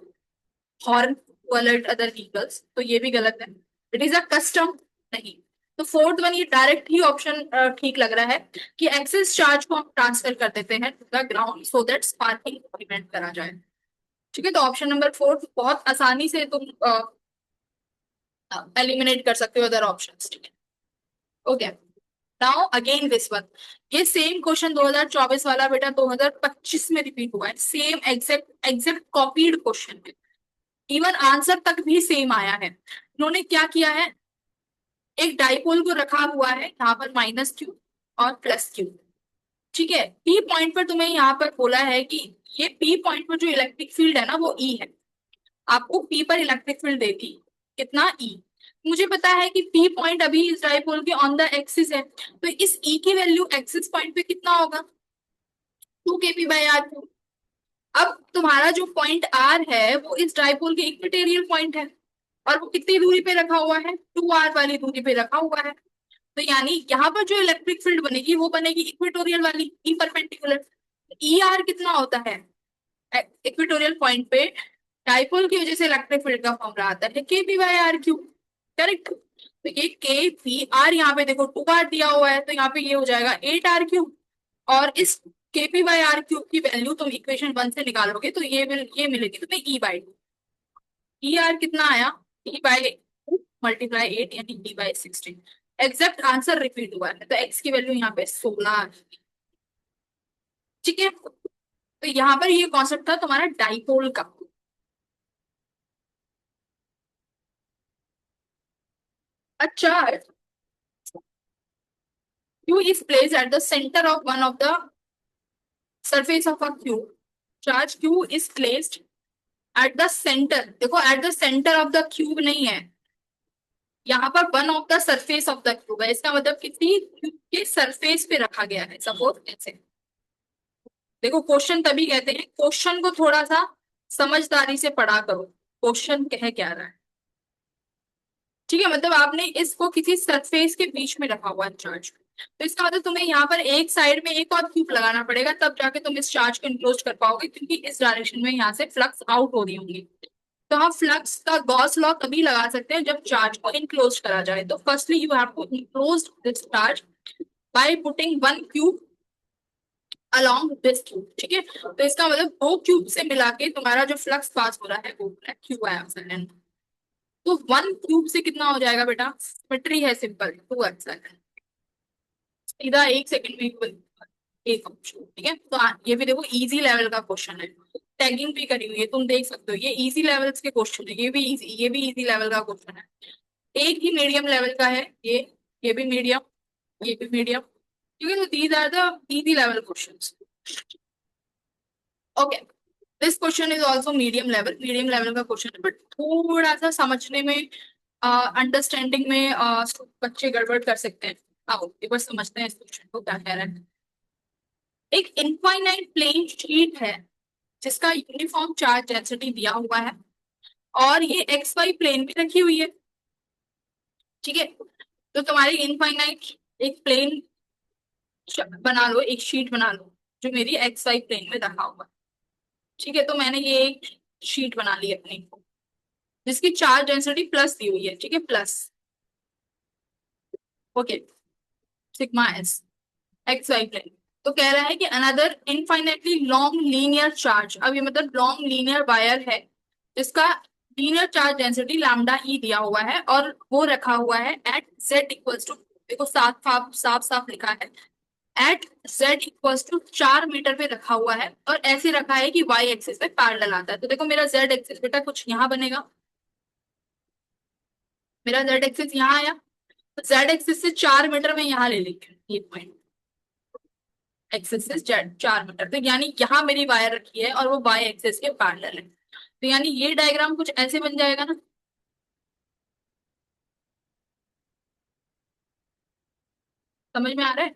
horn to alert other vehicles, तो ये भी गलत है। इट इज अ कस्टम, नहीं। तो फोर्थ वन, ये डायरेक्ट ही ऑप्शन ठीक लग रहा है कि एक्सेस चार्ज को हम ट्रांसफर कर देते हैं to the ground so that sparking prevent करा जाए। ठीक है, तो ऑप्शन नंबर फोर्थ बहुत आसानी से तुम एलिमिनेट कर सकते हो अदर ऑप्शंस। ठीक है, okay. Now again this one, ये सेम क्वेश्चन 2024 वाला बेटा 2025 में रिपीट हुआ है, same exact exact copied question है, इवन आंसर तक भी सेम आया है। उन्होंने क्या किया है, एक डाइपोल को रखा हुआ है यहाँ पर -q और +q। ठीक है, पी पॉइंट पर तुम्हें यहाँ पर बोला है कि ये पी पॉइंट पर जो इलेक्ट्रिक फील्ड है ना वो ई है, आपको पी पर इलेक्ट्रिक फील्ड देती कितना ई। मुझे पता है कि पी पॉइंट अभी इस डाइपोल के ऑन द एक्सिस है, तो इस ई की वैल्यू एक्सिस पॉइंट पे कितना होगा, 2 kp/r। अब तुम्हारा जो पॉइंट आर है वो इस डाइपोल के इक्वेटोरियल पॉइंट है, और वो कितनी दूरी पे रखा हुआ है, 2r वाली दूरी पे रखा हुआ है। तो यानी यहाँ पर जो इलेक्ट्रिक फील्ड बनेगी वो बनेगी इक्वेटोरियल वाली, ई परपेंडिकुलर। ई आर कितना होता है, इक्वेटोरियल पॉइंट पे डाइपोल की वजह से इलेक्ट्रिक फील्ड का फॉर्मूला आता है kp/r3। करेक्ट, तो ये के पी आर, यहाँ पे देखो 2r दिया हुआ है तो यहाँ पे ये हो जाएगा 8r3। और इस kp/r3 की वैल्यू तुम इक्वेशन 1 से निकालोगे तो ये मिलेगी तुम्हें e/2। ई आर कितना आया, e/2 × 8 यानी e/16। एग्जैक्ट आंसर रिपीट हुआ है, तो x की वैल्यू यहाँ पे 16 आ जाएगी। ठीक है, तो यहाँ पर ये कॉन्सेप्ट था तुम्हारा डाइपोल का। अच्छा, Q is placed at the center of one of the surface of a cube. Charge Q is placed at the center, देखो at the center of the cube नहीं है, यहाँ पर one of the surface of the cube है, इसका मतलब किसी cube के सरफेस पे रखा गया है, सपोज ऐसे। देखो क्वेश्चन तभी कहते हैं, क्वेश्चन को थोड़ा सा समझदारी से पढ़ा करो, क्वेश्चन कह क्या रहा है। ठीक है, मतलब आपने इसको किसी सरफेस के बीच में रखा हुआ है चार्ज, तो इसका मतलब तुम्हें यहाँ पर एक साइड में एक और क्यूब लगाना पड़ेगा, तब जाके तुम इस चार्ज को इनक्लोज कर पाओगे, क्योंकि इस डायरेक्शन में यहाँ से फ्लक्स आउट हो रही होंगी। तो हम फ्लक्स का गॉस लॉ तभी लगा सकते हैं जब चार्ज को इनक्लोज करा जाए। तो firstly you have to enclose this charge by putting one cube along this cube. ठीक है, तो इसका मतलब दो क्यूब से मिला के तुम्हारा जो फ्लक्स पास हो रहा है वो क्यू आया एप्सिलॉन। तो वन क्यूब से कितना हो जाएगा बेटा, सिमेट्री है सिंपल, 2 एप्सिलॉन, सीधा 1 सेकंड में एक ऑप्शन। ठीक है, तो ये भी देखो इजी लेवल का क्वेश्चन है, टैगिंग भी करी हुई है, तुम देख सकते हो, ये इजी लेवल्स के क्वेश्चन है, ये भी इजी लेवल का क्वेश्चन है। एक ही मीडियम लेवल का है ये भी मीडियम, ये भी मीडियम, क्योंकि तो these are the easy level questions. Okay, this question is also medium level का क्वेश्चन है, बट थोड़ा सा समझने में, अंडरस्टैंडिंग में बच्चे गड़बड़ कर सकते हैं। आओ एक बार समझते हैं इस क्वेश्चन को क्या कह रहा है। एक इनफाइनाइट प्लेन शीट है जिसका यूनिफॉर्म चार्ज डेंसिटी दिया हुआ है, और ये एक्स वाई प्लेन पे रखी हुई है। ठीक है, तो तुम्हारी इनफाइनाइट एक प्लेन बना लो, एक शीट बना लो जो मेरी एक्स वाई प्लेन में रखा हुआ है। ठीक है, तो मैंने ये एक शीट बना ली अपनी, जिसकी चार्ज डेंसिटी प्लस दी हुई है। ठीक है, plus, okay, sigma S, X Y plane. तो कह रहा है कि another infinitely long linear charge, अब ये मतलब लॉन्ग लीनियर वायर है जिसका linear charge density lambda E दिया हुआ है, और वो रखा हुआ है एट जेड इक्वल्स टू, देखो साफ साफ साफ साफ लिखा है, at Z equals to 4 metre पे रखा हुआ है, और ऐसे रखा है कि वाई एक्सिस पे पैरेलल आता है। तो देखो मेरा जेड एक्सिस बेटा कुछ यहाँ बनेगा, मेरा जेड एक्सिस यहाँ आया, तो जेड एक्सिस से 4 मीटर में यहाँ ले लेंगे ये पॉइंट। एक्सिस से 4 मीटर, तो यानी यहाँ मेरी वायर रखी है और वो वाई एक्सिस के पैरेलल है, तो यानी ये डायग्राम कुछ ऐसे बन जाएगा ना। समझ में आ रहा है?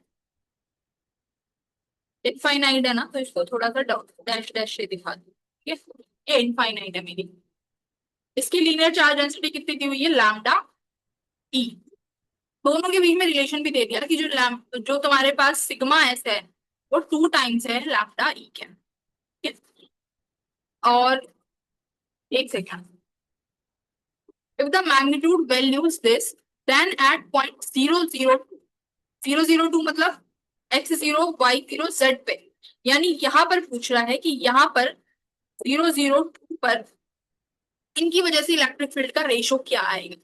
इनफाइनाइट है ना, तो इसको थोड़ा सा डैश डैश से दिखा दो, ठीक है। ये इनफाइनाइट है मेरी। इसकी लीनियर चार्ज डेंसिटी कितनी दी हुई है, लैम्डा ई। दोनों के बीच में रिलेशन भी दे दिया कि जो तुम्हारे पास सिग्मा एस है वो 2 टाइम्स है लैम्डा ई के, ठीक है? और एक second, if the magnitude values this then at point 002 मतलब x0 y0 z पे, यानी यहां पर पूछ रहा है कि यहां पर 002 पर इनकी वजह से इलेक्ट्रिक फील्ड का रेशो क्या आएगा।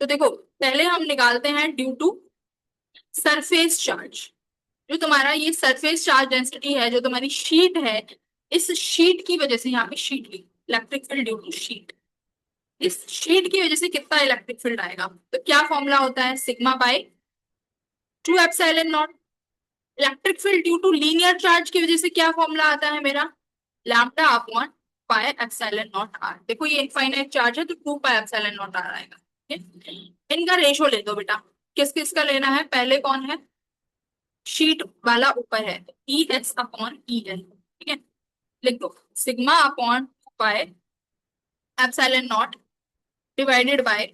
तो देखो पहले हम निकालते हैं ड्यू टू सरफेस चार्ज। जो तुम्हारा ये सरफेस चार्ज डेंसिटी है, जो तुम्हारी शीट है, इस शीट की वजह से, यहाँ पे शीट ली, electric field due to sheet, इस शीट की वजह से कितना इलेक्ट्रिक फील्ड आएगा। तो क्या फॉर्मूला होता है, sigma by 2 epsilon not. Electric field due to linear charge की वजह से क्या फॉर्मूला आता है मेरा, lambda upon pi epsilon not R. देखो ये इनफाइनाइट चार्ज है तो 2 पाई एप्सिलॉन नॉट आर आएगा, ठीक है? इनका रेशो ले दो बेटा, किस किस का लेना है, पहले कौन है, शीट वाला ऊपर है, E S upon E L, ठीक है। लिख दो sigma upon pi epsilon not divided by,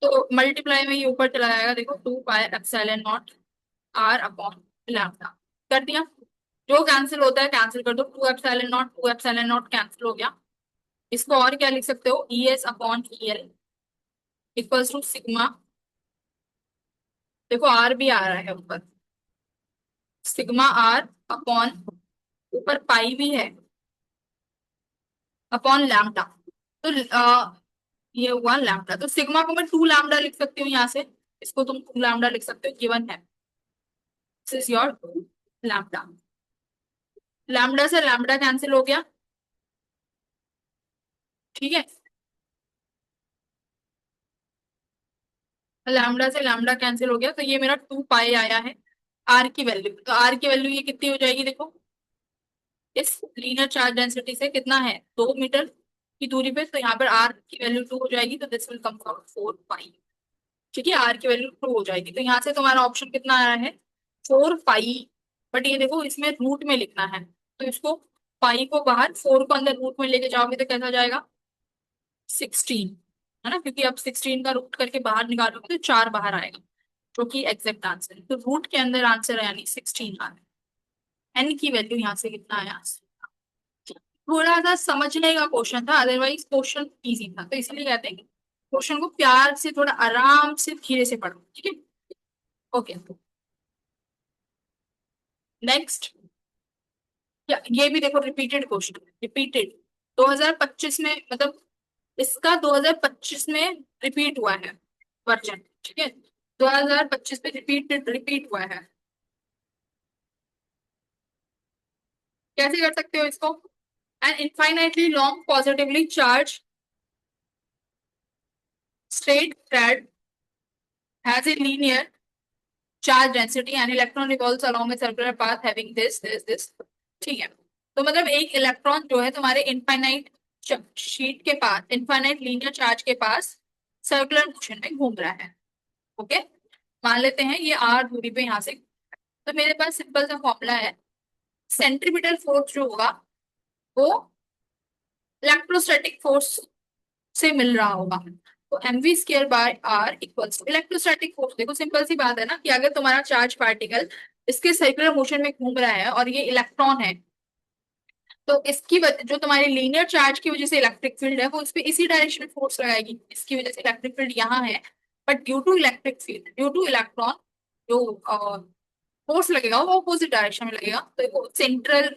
तो मल्टीप्लाई में ये ऊपर चला जाएगा, देखो 2 pi epsilon not R upon lambda. कर दिया, जो कैंसिल होता है कैंसिल कर दो, 2 एप्सिलॉन नॉट कैंसिल हो गया। इसको और क्या लिख सकते हो, E S upon E L equals to sigma, देखो आर भी आ रहा है ऊपर, सिग्मा आर अपॉन ऊपर पाई भी है अपॉन लैम्डा। तो ये हुआ लैम्डा, तो सिग्मा को मैं 2 लैम्डा लिख सकती हूँ यहाँ से, इसको तुम 2 लैम्डा लिख सकते हो, गिवन है this is your lambda. Lambda से लैम्डा कैंसिल हो गया, ठीक है। लैम्डा से लैम्डा कैंसिल हो गया, तो ये मेरा 2 पाई आया है। आर की वैल्यू, तो आर की वैल्यू ये कितनी हो जाएगी, देखो इस लीनियर चार्ज डेंसिटी से कितना है, 2 मीटर की दूरी पे, तो यहाँ पर आर की वैल्यू 2 हो जाएगी, तो दिस विल कम आउट 4 पाई, ठीक है। आर की वैल्यू 2 हो जाएगी, तो यहाँ से तुम्हारा ऑप्शन कितना आया है, 4 पाई। बट ये देखो इसमें रूट में लिखना है, तो इसको पाई को बाहर, 4 को अंदर रूट में लेके जाओगे तो कैसा जाएगा, 16, है ना, क्योंकि अब 16 का रूट करके बाहर निकालोगे तो 4 बाहर आएगा, जो कि एग्जैक्ट आंसर है। तो रूट के अंदर आंसर है यानी 16 आ रहा है। एन की वैल्यू यहाँ से कितना आया, थोड़ा सा समझने का क्वेश्चन था, अदरवाइज क्वेश्चन इजी था, तो इसलिए कहते हैं कि क्वेश्चन को प्यार से थोड़ा आराम से धीरे से पढ़ो, ठीक है। ओके, नेक्स्ट, ये भी देखो रिपीटेड क्वेश्चन, रिपीटेड 2025 में, मतलब इसका 2025 में रिपीट हुआ है वर्जन, ठीक है। 2025 में रिपीटेड रिपीट हुआ है। कैसे कर सकते हो इसको, an infinitely long positively charge straight thread has a linear charge density and electron revolves along a circular path having this, ठीक है। तो मतलब एक इलेक्ट्रॉन जो है तुम्हारे इनफाइनाइट शीट के पास, इनफाइनाइट लीनियर चार्ज के पास सर्कुलर मोशन में घूम रहा है, ओके। मान लेते हैं ये आर दूरी पे यहाँ से, तो मेरे पास सिंपल सा फॉर्मूला है, सेंट्रीपिटल फोर्स जो होगा वो इलेक्ट्रोस्टैटिक फोर्स से मिल रहा होगा, तो mv² by R equals to electrostatic force. देखो सिंपल सी बात है ना, कि अगर तुम्हारा चार्ज पार्टिकल इसके सर्कुलर मोशन में घूम रहा है और ये इलेक्ट्रॉन है, तो जो तुम्हारी लीनियर चार्ज की वजह से इलेक्ट्रिक फील्ड है वो इस पे इसी डायरेक्शन में फोर्स लगाएगी, इसकी वजह से इलेक्ट्रिक फील्ड यहाँ है। But due to electric field, due to electron, जो फोर्स लगेगा वो अपोजिट डायरेक्शन में लगेगा, तो सेंट्रल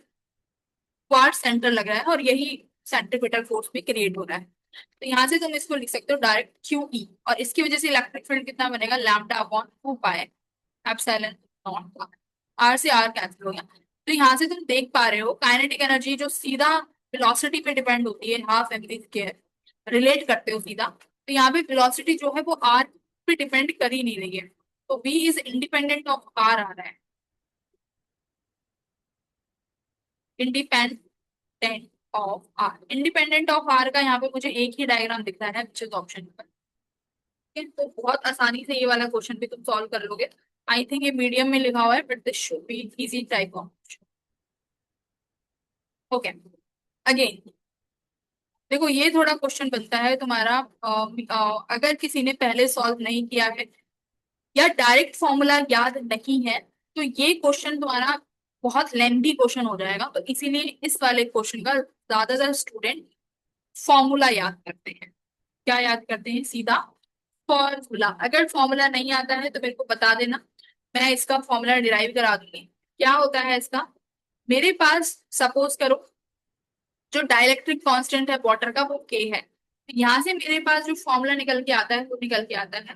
क्वार्ट सेंटर लग रहा है और यही सेंट्रीपिटल फोर्स भी क्रिएट हो रहा है। तो यहाँ से तुम इसको लिख सकते हो डायरेक्ट क्यू ई, और इसकी वजह से इलेक्ट्रिक फील्ड कितना बनेगा, lambda upon 2 pi epsilon not, R से आर कैंसिल हो गया। तो यहाँ से तुम देख पा रहे हो काइनेटिक एनर्जी जो सीधा वेलोसिटी पे डिपेंड होती है, half M V square, relate करते हो सीधा, तो यहाँ पे वेलोसिटी जो है वो आर पे डिपेंड कर ही नहीं रही है, तो V is independent of R आ रहा है, independent of R, independent of R का यहाँ पे मुझे एक ही डायग्राम दिख रहा है विच इज ऑप्शन पर। तो बहुत आसानी से ये वाला क्वेश्चन भी तुम सॉल्व कर लोगे। आई थिंक ये मीडियम में लिखा हुआ है but this should be easy type of. Okay, again देखो ये थोड़ा क्वेश्चन बनता है तुम्हारा, अगर किसी ने पहले सॉल्व नहीं किया है या डायरेक्ट फॉर्मूला याद नहीं है तो ये क्वेश्चन तुम्हारा बहुत लेंथी क्वेश्चन हो जाएगा, तो इसीलिए इस वाले क्वेश्चन का ज्यादातर स्टूडेंट फॉर्मूला याद करते हैं। क्या याद करते हैं? सीधा फॉर्मूला। अगर फॉर्मूला नहीं आता है तो मेरे को बता देना, मैं इसका फॉर्मूला डिराइव करा दूंगी। क्या होता है इसका? मेरे पास सपोज करो जो डाइलेक्ट्रिक कांस्टेंट है वाटर का वो के है, तो यहाँ से मेरे पास जो फॉर्मूला निकल के आता है वो निकल के आता है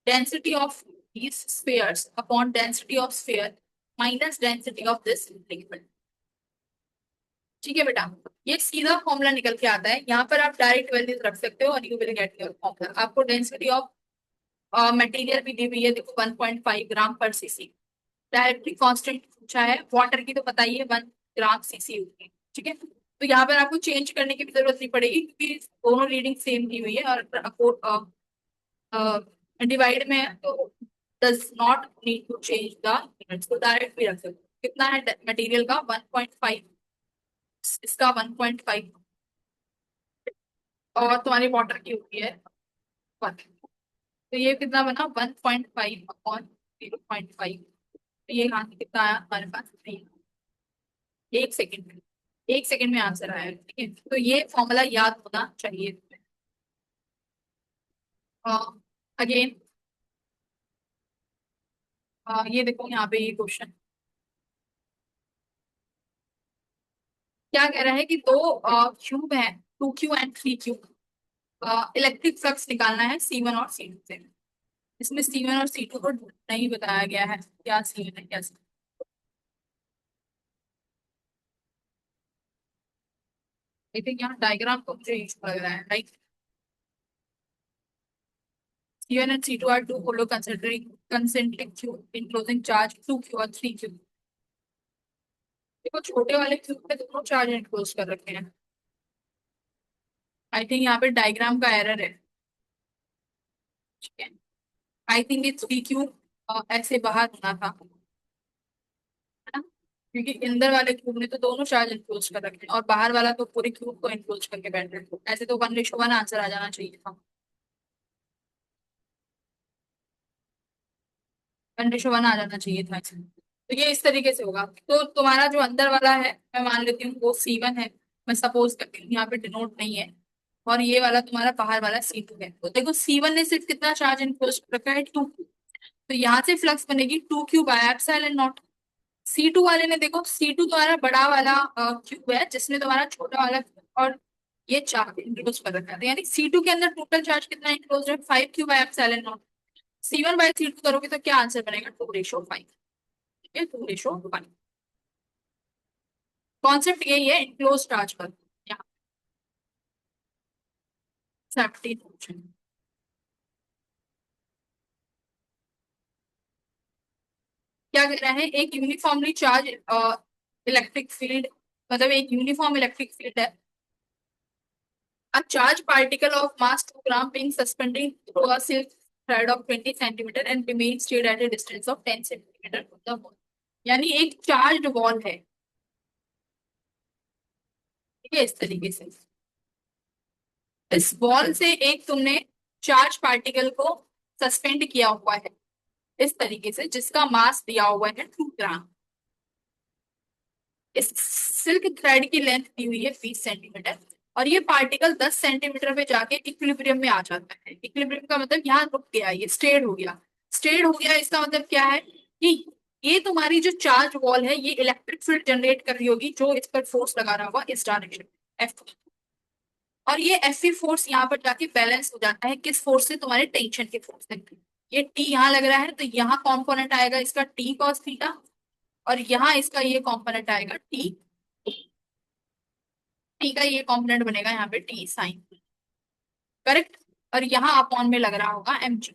density of these spheres upon density of sphere minus density of this liquid। ठीक है बेटा, ये सीधा फॉर्मूला निकल के आता है। यहाँ पर आप डायरेक्ट वैल्यूज रख सकते हो और you will get your formula. आपको डेंसिटी ऑफ मटेरियल भी दी हुई है, देखो 1.5 ग्राम पर सीसी। डायरेक्टली कांस्टेंट पूछा है, वाटर की तो पता ही है 1 ग्राम सीसी होती है। ठीक है, तो यहाँ पर आपको चेंज करने की भी जरूरत नहीं पड़ेगी क्योंकि दोनों रीडिंग सेम दी हुई है और डिवाइड में है, तो does not need to change the units, को डायरेक्ट भी रख सकते हो। कितना है मटेरियल का? 1.5, इसका 1.5, और तुम्हारी वाटर की होती है 1, तो ये कितना बना? 1.5 अपॉन 0.5। तो ये यहाँ से कितना आया हमारे पास? 1 सेकेंड में, 1 सेकेंड में आंसर आया। ठीक है, तो ये फॉर्मूला याद होना चाहिए। अगेन ये देखो यहाँ पे ये क्वेश्चन क्या कह रहा है कि दो क्यूब है, 2Q and 3Q, electric flux निकालना है C1 और C2 से। इसमें C1 और C2 को नहीं बताया गया है, क्या C1 है क्या C2। आई थिंक यहाँ डायग्राम को मुझे इशू लग रहा है, right? C1 and C2 are two hollow concentric cube enclosing charge 2Q और 3Q। देखो छोटे वाले क्यूब पे दोनों चार्ज एनक्लोज कर रखे हैं। आई थिंक यहाँ पे डायग्राम का एरर है। ठीक है, आई थिंक ये 3Q ऐसे बाहर होना था, है ना? क्योंकि अंदर वाले क्यूब ने तो दोनों चार्ज एनक्लोज कर रखे हैं और बाहर वाला तो पूरे क्यूब को एनक्लोज करके बैठ रहे थे। ऐसे तो 1:1 आंसर आ जाना चाहिए था। 1:1 आ जाना चाहिए था इसमें। तो ये इस तरीके से होगा, तो तुम्हारा जो अंदर वाला है मैं मान लेती हूँ वो C1 है, मैं सपोज करती हूँ, यहाँ पे डिनोट नहीं है। और ये वाला तुम्हारा बाहर वाला C2 है। तो देखो C1 ने सिर्फ कितना चार्ज एनक्लोज रखा है? 2Q। तो यहाँ से फ्लक्स बनेगी 2Q by epsilon not. C2 वाले ने, देखो C2 तुम्हारा बड़ा वाला क्यूब है जिसमें तुम्हारा छोटा वाला और ये चार्ज इंक्लोज कर रखा है, तो यानी C2 के अंदर टोटल चार्ज कितना इंक्लोज है? 5Q by epsilon not. C1 bye C2 करोगे तो क्या आंसर बनेगा? 2:5। ठीक है, 2:5। कॉन्सेप्ट यही है इंक्लोज चार्ज पर। यहाँ सेफ्टी फंक्शन क्या कह रहा है? एक यूनिफॉर्मली चार्ज इलेक्ट्रिक फील्ड, मतलब एक यूनिफॉर्म इलेक्ट्रिक फील्ड है। A charged particle of mass 2 gram being suspended through a silk thread of 20 centimeter and remains stayed at a distance of 10 centimeter from the wall। यानी एक charge wall है, ठीक है, इस तरीके से इस वॉल से एक तुमने चार्ज पार्टिकल को सस्पेंड किया हुआ है इस तरीके से, जिसका मास दिया हुआ है 2 ग्राम। इस सिल्क थ्रेड की लेंथ दी हुई है 20 सेंटीमीटर, और ये पार्टिकल 10 सेंटीमीटर पे जाके इक्विलिब्रियम में आ जाता है। इक्विलिब्रियम का मतलब यहाँ रुक गया, ये स्टेड हो गया। स्टेड हो गया इसका मतलब क्या है कि ये तुम्हारी जो चार्ज वॉल है ये इलेक्ट्रिक फील्ड जनरेट कर रही होगी जो इस पर फोर्स लगा रहा होगा इस डायरेक्शन में, F। और ये F फोर्स यहाँ पर जाके बैलेंस हो जाता है किस फोर्स से? तुम्हारे टेंशन के फोर्स से। ये T यहाँ लग रहा है तो यहाँ कॉम्पोनेंट आएगा इसका T cos थीटा, और यहाँ इसका ये कॉम्पोनेंट आएगा T, T का ये कॉम्पोनेंट बनेगा यहाँ पे T साइन, करेक्ट। और यहाँ अपॉन में लग रहा होगा mg।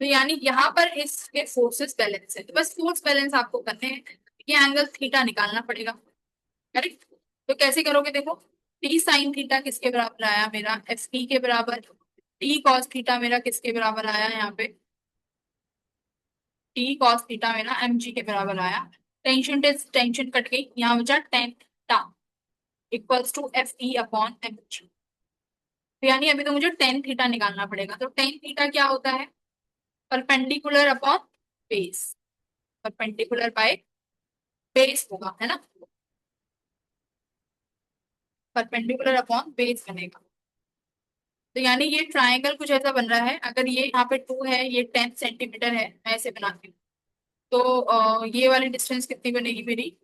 तो यानी यहाँ पर इसके फोर्सेस बैलेंस है, तो बस फोर्स बैलेंस आपको करने हैं। ये एंगल थीटा निकालना पड़ेगा। करेक्ट। तो कैसे करोगे, देखो टी साइन थीटा किसके बराबर आया मेरा, एफ टी के बराबर। टी कॉस थीटा मेरा किसके बराबर आया यहाँ पे, टी कॉस थीटा मेरा एम जी के बराबर आया। टेंशन टेंशन कट गई, यहाँ बचा tan theta equals to F E upon M G. तो यानी अभी तो मुझे टेन थीटा निकालना पड़ेगा। तो टेन थीटा क्या होता है, perpendicular upon base, perpendicular by base होगा, है ना, परपेंडिकुलर अपॉन बेस बनेगा। तो यानी ये ट्रायंगल कुछ ऐसा बन रहा है, अगर ये यहाँ पे टू है, ये 10 सेंटीमीटर है, मैं ऐसे बनाती हूँ। तो ये वाली डिस्टेंस कितनी बनेगी मेरी,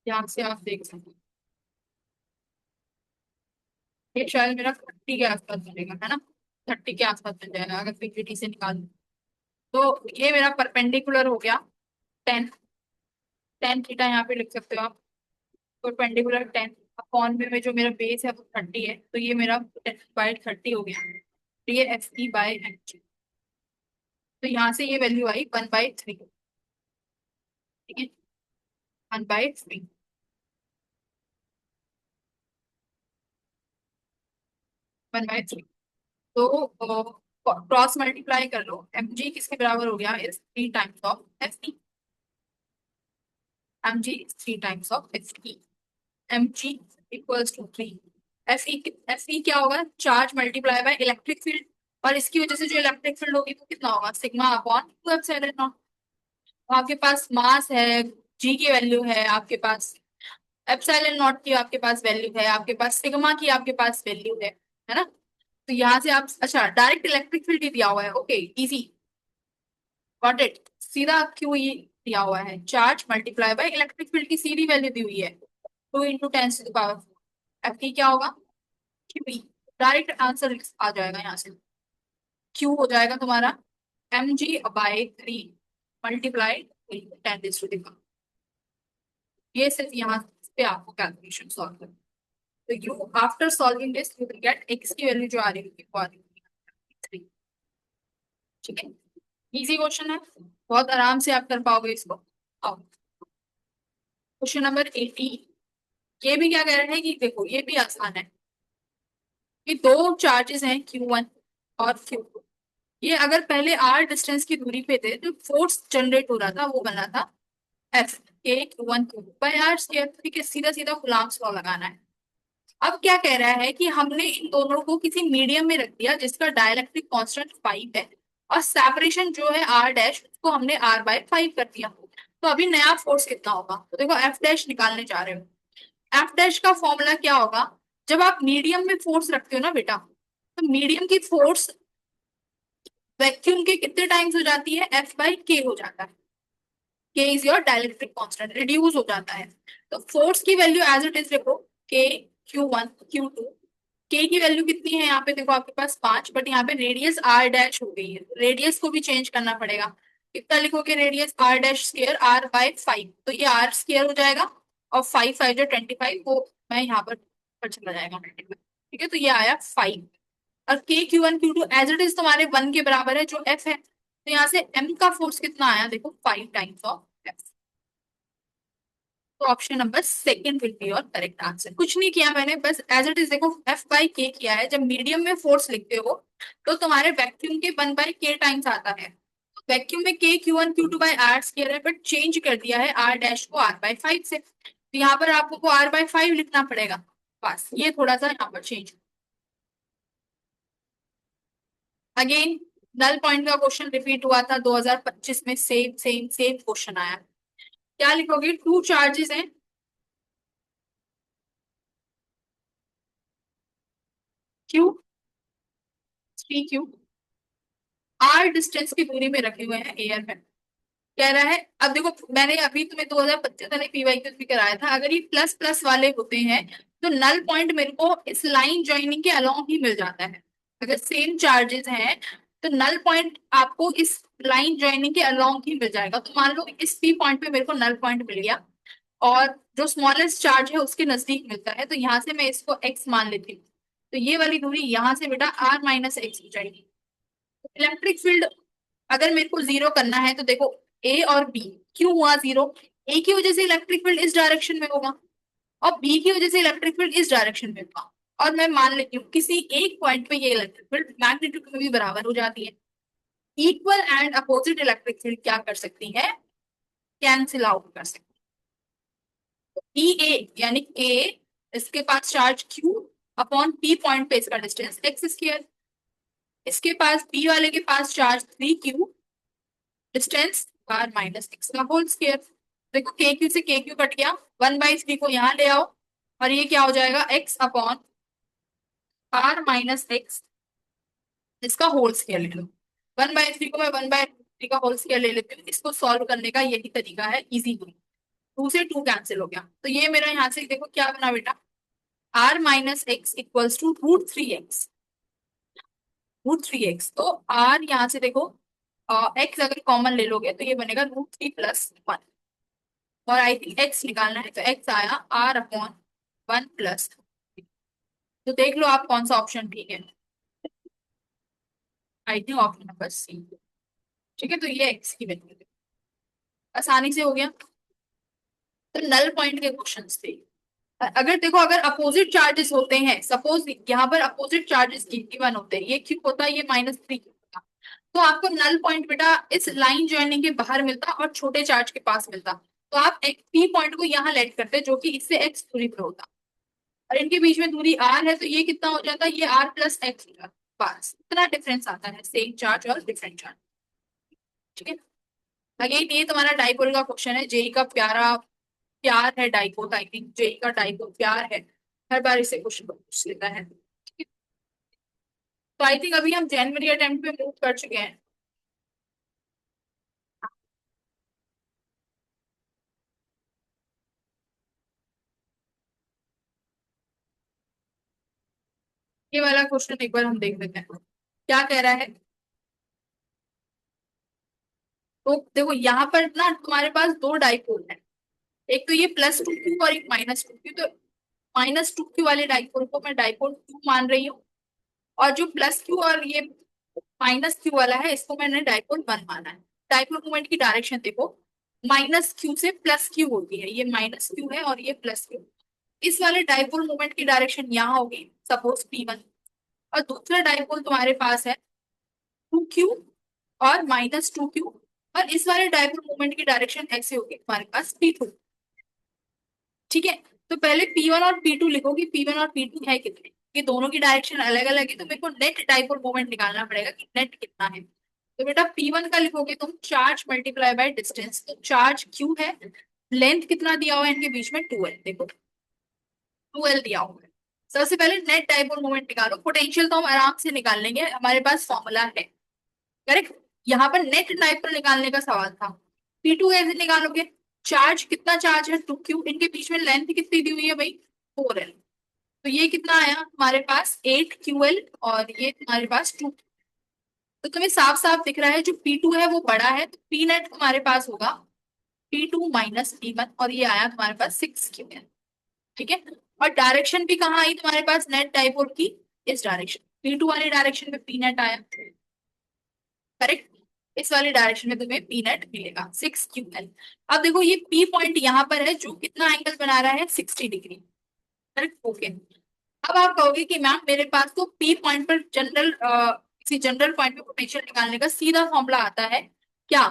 ध्यान से आप देख सकते हैं, ये शायद मेरा 30 के आसपास बनेगा, है ना, 30 के आसपास बन जाएगा अगर पीपीटी से निकाल दूं। तो ये मेरा परपेंडिकुलर हो गया 10, 10 थीटा यहाँ पे लिख सकते हो आप, परपेंडिकुलर 10 अपॉन में जो मेरा बेस है वो 30 है, तो ये मेरा 10/30 हो गया। तो ये F E by M G. तो यहाँ से ये वैल्यू आई 1/3, ठीक है, 1/3, 1/3। तो क्रॉस मल्टीप्लाई कर लो, एम जी किसके बराबर हो गया, is 3 times of F T, M G 3 times of F T, M G equals to 3। F E क्या होगा, charge multiply by electric field, और इसकी वजह से जो इलेक्ट्रिक फील्ड होगी वो कितना होगा, सिग्मा अपॉन 2 एप्सिलॉन नॉट। आपके पास मास है, जी की वैल्यू है आपके पास, एप्सिलॉन नॉट की आपके पास वैल्यू है, आपके पास सिग्मा की आपके पास वैल्यू है ना। तो यहाँ से आप, अच्छा डायरेक्ट इलेक्ट्रिक फील्ड ही दिया हुआ है, ओके इजी, गॉट इट, सीधा क्यू ही दिया हुआ है, charge multiply by electric field की सीधी वैल्यू दी हुई है, 2 × 10⁴। एफ क्या होगा, क्यू, डायरेक्ट आंसर आ जाएगा यहाँ से, क्यू हो जाएगा तुम्हारा mg/3 मल्टीप्लाई 10⁻⁴। ये सिर्फ यहाँ पे आपको कैलकुलेशन सॉल्व करना। तो you after solving this you will get x की वैल्यू जो आ रही होगी वो आ रही होगी 3, ठीक है। इजी क्वेश्चन है, बहुत आराम से आप कर पाओगे इसको। आओ क्वेश्चन नंबर 18। ये भी क्या कह रहे हैं कि देखो ये भी आसान है, कि दो चार्जेस हैं Q1 और Q2। ये अगर पहले r डिस्टेंस की दूरी पे थे तो फोर्स जनरेट हो रहा था वो बना था F K Q1 Q2/r², ठीक है, सीधा सीधा कूलम्ब्स लॉ लगाना है। अब क्या कह रहा है कि हमने इन दोनों को किसी मीडियम में रख दिया जिसका डाइलेक्ट्रिक कांस्टेंट 5 है, और सेपरेशन जो है r डैश उसको हमने r/5 कर दिया। तो अभी नया फोर्स कितना होगा, तो देखो एफ डैश निकालने जा रहे हो। एफ डैश का फॉर्मूला क्या होगा, जब आप मीडियम में फोर्स रखते हो ना बेटा, तो मीडियम की फोर्स वैक्यूम के कितने टाइम्स हो जाती है, F/K हो जाता है। K is your dielectric constant, reduce हो जाता है। तो फोर्स की वैल्यू एज इट इज लिखो, K Q1 Q2। K की वैल्यू कितनी है यहाँ पे, देखो आपके पास 5, बट यहाँ पे रेडियस r डैश हो गई है, रेडियस को भी चेंज करना पड़ेगा। कितना लिखोगे, radius r dash square r/5, तो ये r स्क्वायर हो जाएगा, और 5×5 = 25, वो मैं यहाँ पर चला जाएगा मल्टीप्लाई, ठीक है, तो ये आया 5। और K Q1 Q2 as it is तुम्हारे 1 के बराबर है जो F है, तो यहाँ से M का फोर्स कितना आया, देखो 5 टाइम्स ऑफ F। तो option number second will be your correct answer. कुछ नहीं किया मैंने, बस एज इट इज देखो F/K किया है। जब मीडियम में फोर्स लिखते हो तो तुम्हारे वैक्यूम के 1/K टाइम्स आता है, वैक्यूम में K Q1 Q2/r² है, बट चेंज कर दिया है r डैश को r/5 से, तो यहाँ पर आपको r/5 लिखना पड़ेगा, बस ये थोड़ा सा यहाँ पर चेंज। अगेन नल पॉइंट का क्वेश्चन रिपीट हुआ था 2025 में, सेम सेम सेम क्वेश्चन आया। क्या लिखोगे, टू चार्जेस हैं क्यू 3Q r डिस्टेंस की दूरी में रखे हुए हैं एयर में। कह रहा है, अब देखो मैंने अभी तुम्हें 2025 वाले पीवाई भी कराया था, अगर ये प्लस प्लस वाले होते हैं तो नल पॉइंट मेरे को इस लाइन ज्वाइनिंग के अलोंग ही मिल जाता है। अगर सेम चार्जेस हैं तो नल पॉइंट आपको इस लाइन ज्वाइनिंग के अलोंग ही मिल जाएगा। तो मान लो इस पी पॉइंट पे मेरे को नल पॉइंट मिल गया, और जो स्मॉलेस्ट चार्ज है उसके नजदीक मिलता है, तो यहाँ से मैं इसको x मान लेती हूँ। तो ये वाली दूरी यहाँ से बेटा r - x हो जाएगी। इलेक्ट्रिक फील्ड अगर मेरे को जीरो करना है तो देखो ए और बी, क्यों हुआ जीरो? ए की वजह से इलेक्ट्रिक फील्ड इस डायरेक्शन में होगा और बी की वजह से इलेक्ट्रिक फील्ड इस डायरेक्शन में होगा। और मैं मान लेती हूँ किसी एक पॉइंट पे ये इलेक्ट्रिक फील्ड मैग्नीट्यूड में भी बराबर हो जाती है। Equal and opposite electric field क्या कर सकती है? कैंसिल आउट कर सकती है। ई ए यानी ए, इसके पास charge Q upon P point पे इसका डिस्टेंस एक्स स्क्वायर, इसके पास बी वाले के पास charge 3 Q, distance R minus X का होल स्क्वायर। देखो के क्यू से के क्यू कट गया, 1/3 को यहाँ ले आओ और ये क्या हो जाएगा? X upon R minus X, इसका होल स्क्वायर ले लो। 1/3 को मैं 1/3 का होल स्क्वायर ले लेती हूँ। इसको सॉल्व करने का यही तरीका है, इजी वे। टू से टू कैंसिल हो गया, तो ये मेरा यहाँ से देखो क्या बना बेटा, R minus X equals to √3x। √3x, तो आर यहाँ से देखो एक्स अगर कॉमन ले लोगे तो ये बनेगा √3 + 1। और आई थिंक एक्स निकालना है, तो एक्स आया आर अपॉन 1 + 3। तो देख लो आप कौन सा ऑप्शन ठीक है। I think option number C. ठीक है, तो ये एक्स की वैल्यू आसानी से हो गया। तो नल पॉइंट के क्वेश्चन थे। अगर देखो अगर अपोजिट चार्जेस होते हैं, सपोज यहाँ पर अपोजिट चार्जेस गिवन होते हैं, ये क्यू होता है, ये -3 होता, तो आपको नल पॉइंट बेटा इस लाइन ज्वाइनिंग के बाहर मिलता और छोटे चार्ज के पास मिलता। तो आप एक पी पॉइंट को यहाँ लेट करते जो कि इससे एक्स दूरी पर होता, और इनके बीच में दूरी आर है, तो ये कितना हो जाता है? ये r+x हो जाता। बस इतना डिफरेंस आता है, सेम चार्ज और डिफरेंट चार्ज। ठीक है, अगेन ये तुम्हारा डाइपोल का क्वेश्चन है, जेई का प्यारा प्यार है डाइपोल, आई थिंक जेई का डाइपोल प्यार है, हर बार इसे क्वेश्चन पूछ लेता है। ठीक है? तो आई थिंक अभी हम जनवरी अटेम्प्ट पे मूव कर चुके हैं। ये वाला क्वेश्चन एक बार हम देख लेते हैं क्या कह रहा है। तो देखो यहाँ पर ना तुम्हारे पास दो डाइपोल है, एक तो ये +2q और एक -2q। तो -2q वाले डाइपोल को मैं डाइपोल 2 मान रही हूँ, और जो +q और ये -q वाला है इसको मैंने डाइपोल 1 माना है। डाइपोल मोमेंट की डायरेक्शन देखो, -q से +q होती है, ये -q है और ये +q। इस वाले डाइपोल मोमेंट की डायरेक्शन यहाँ होगी, सपोज P1। और दूसरा डाइपोल तुम्हारे पास है 2q और -2q, और इस वाले डाइपोल मोमेंट की डायरेक्शन ऐसे होगी तुम्हारे पास P2। ठीक है, तो पहले P1 और P2 लिखो कि P1 और P2 है कितने, कि दोनों की डायरेक्शन अलग अलग है, तो मेरे को नेट डाइपोल मोमेंट निकालना पड़ेगा कि नेट कितना है। तो बेटा P1 का लिखोगे तुम चार्ज मल्टीप्लाई बाय डिस्टेंस, तो चार्ज Q है, लेंथ कितना दिया हुआ है इनके बीच में? 2l, देखो 2l दिया हुआ है। सबसे पहले नेट डाइपोल मोमेंट निकालो, पोटेंशियल तो हम आराम से निकाल लेंगे, हमारे पास फॉर्मूला है। करेक्ट, यहाँ पर नेट डाइपोल निकालने का सवाल था। P2 कैसे निकालोगे? चार्ज कितना चार्ज है? 2q, इनके बीच में लेंथ कितनी दी हुई है भाई? 4l। तो ये कितना आया हमारे पास? 8ql, और ये तुम्हारे पास 2। तो तुम्हें साफ साफ दिख रहा है जो P2 है वो बड़ा है, तो P नेट तुम्हारे पास होगा P2 - P1, और ये आया तुम्हारे पास 6ql। ठीक है, और डायरेक्शन भी कहाँ आई तुम्हारे पास नेट डाइपोल की? इस डायरेक्शन, P2 वाली डायरेक्शन में P नेट आया। करेक्ट, इस वाली डायरेक्शन में तुम्हें पी नेट मिलेगा 6ql। अब देखो ये पी पॉइंट यहाँ पर है जो कितना एंगल बना रहा है? 60 डिग्री। Correct, okay. अब आप कहोगे कि मैम मेरे पास तो पी पॉइंट पर जनरल किसी जनरल पॉइंट पे पोटेंशियल निकालने का सीधा फॉर्मूला आता है क्या?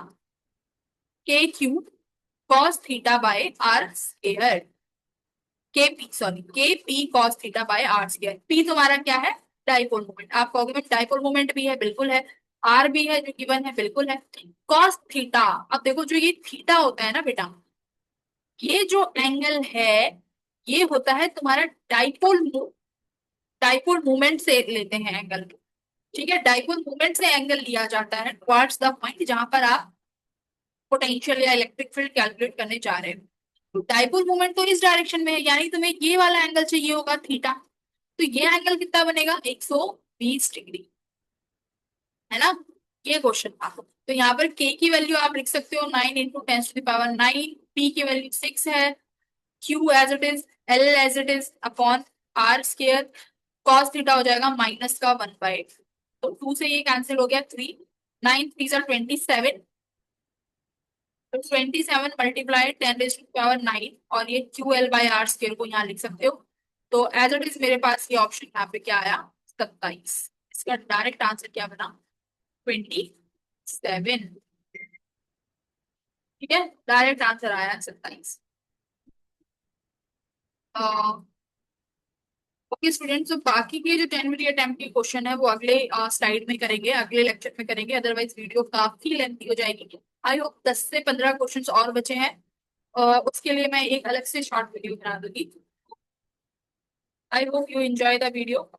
k/cos θ/r²। k p cos θ/r²। p तुम्हारा क्या है? Dipole moment. आप कहोगे मैं डाइपोल मोमेंट भी है, बिल्कुल है। आर भी है जो गिवन है, बिल्कुल है। कॉस थीटा, अब देखो जो ये थीटा होता है ना बेटा, ये जो एंगल है ये होता है तुम्हारा डाइपोल मोमेंट से लेते हैं एंगल। ठीक है, डाइपोल मोमेंट से एंगल लिया जाता है टुवर्ड्स द पॉइंट जहां पर आप पोटेंशियल या इलेक्ट्रिक फील्ड कैलकुलेट करने जा रहे हो। डाइपोल मोमेंट तो इस डायरेक्शन में है, यानी तुम्हें ये वाला एंगल चाहिए होगा थीटा। तो ये एंगल कितना बनेगा? 120 डिग्री, है ना? ये क्वेश्चन था। तो यहाँ पर के की वैल्यू आप लिख सकते हो 9 × 10⁹, पी की वैल्यू 6 है, Q as it is, L as it is upon r²। Cos theta हो जाएगा माइनस का 1/8, तो 2 से ये कैंसिल हो गया 3। 9 3 27, तो 27 मल्टीप्लाई 10⁻⁹ और ये QL/R² को यहाँ लिख सकते हो। तो एज इट इज मेरे पास ये ऑप्शन यहाँ पे क्या आया, 27। इसका डायरेक्ट आंसर क्या बना, 27। ठीक है, डायरेक्ट आंसर आया 27। ओके स्टूडेंट्स, तो बाकी के जो 10 मिनट अटेम्प्ट के क्वेश्चन है वो अगले स्लाइड में करेंगे, अगले लेक्चर में करेंगे, अदरवाइज वीडियो काफी लेंथी हो जाएगी। आई होप 10 से 15 क्वेश्चन और बचे हैं। उसके लिए मैं एक अलग से शॉर्ट वीडियो बना दूंगी। I hope you enjoy the video.